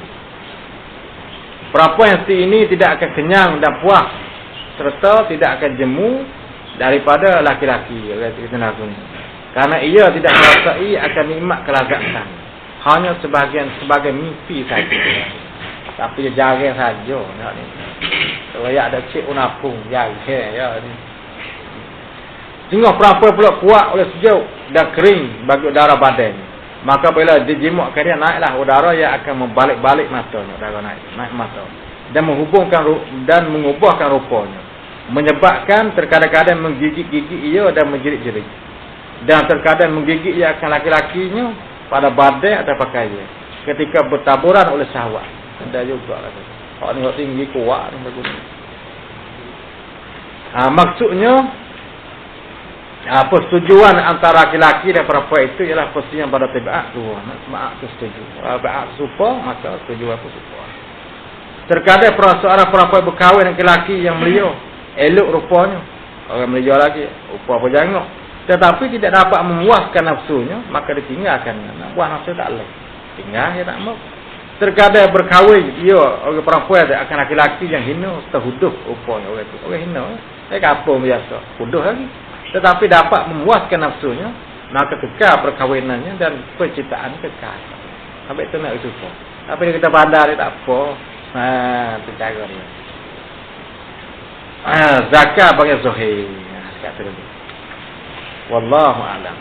Perempuan yang seperti ini tidak akan kenyang dan puas. Serta tidak akan jemu daripada laki-laki. Karena ia tidak merasai akan nikmat kelazatan. Hanya sebagai mimpi saja. Tapi dia jarang saja. Kalau ada cik unapung. Jarang. Tengok perempuan pula kuat oleh sejuk dan kering bagi udara badan. Maka bila dijimukkan dia naiklah udara yang akan membalik-balik matanya. Udara naik mata. Dan mengubahkan rupanya. Menyebabkan terkadang-kadang menggigit-gigit ia dan menjerit-jerit. Dan terkadang menggigit ia akan laki-lakinya pada badan atau pakaian. Ketika bertaburan oleh syahwat. Ada juga. Kalau ni tinggi kuat. Maksudnya, persetujuan antara laki-laki dan perempuan itu ialah persetujuan pada tabiat dua. Maaf tu setuju. Tabiat serupa, maka persetujuan pun serupa. Terkadang seorang perempuan berkahwin dengan lelaki yang belia. Elok rupanya. Orang Malaysia lagi. Rupa apa jangan. Tetapi tidak dapat memuaskan nafsunya. Maka ditinggalkan. Nak buat nafsu tak boleh. Tinggal dia tak mau. Terkadang berkahwin. Ia orang perempuan akan laki-laki yang hina. Terhuduh rupanya. Orang itu. Orang hina. Kapur biasa. Huduh lagi. Tetapi dapat memuaskan nafsunya. Maka kekal perkahwinannya. Dan penciptaan kekal. Sampai itu nak bersyukur. Tapi dia kata bandar dia tak apa. Itu cara dia. Zakat bagi zuhir. Kata dulu. Wallahu a'lam.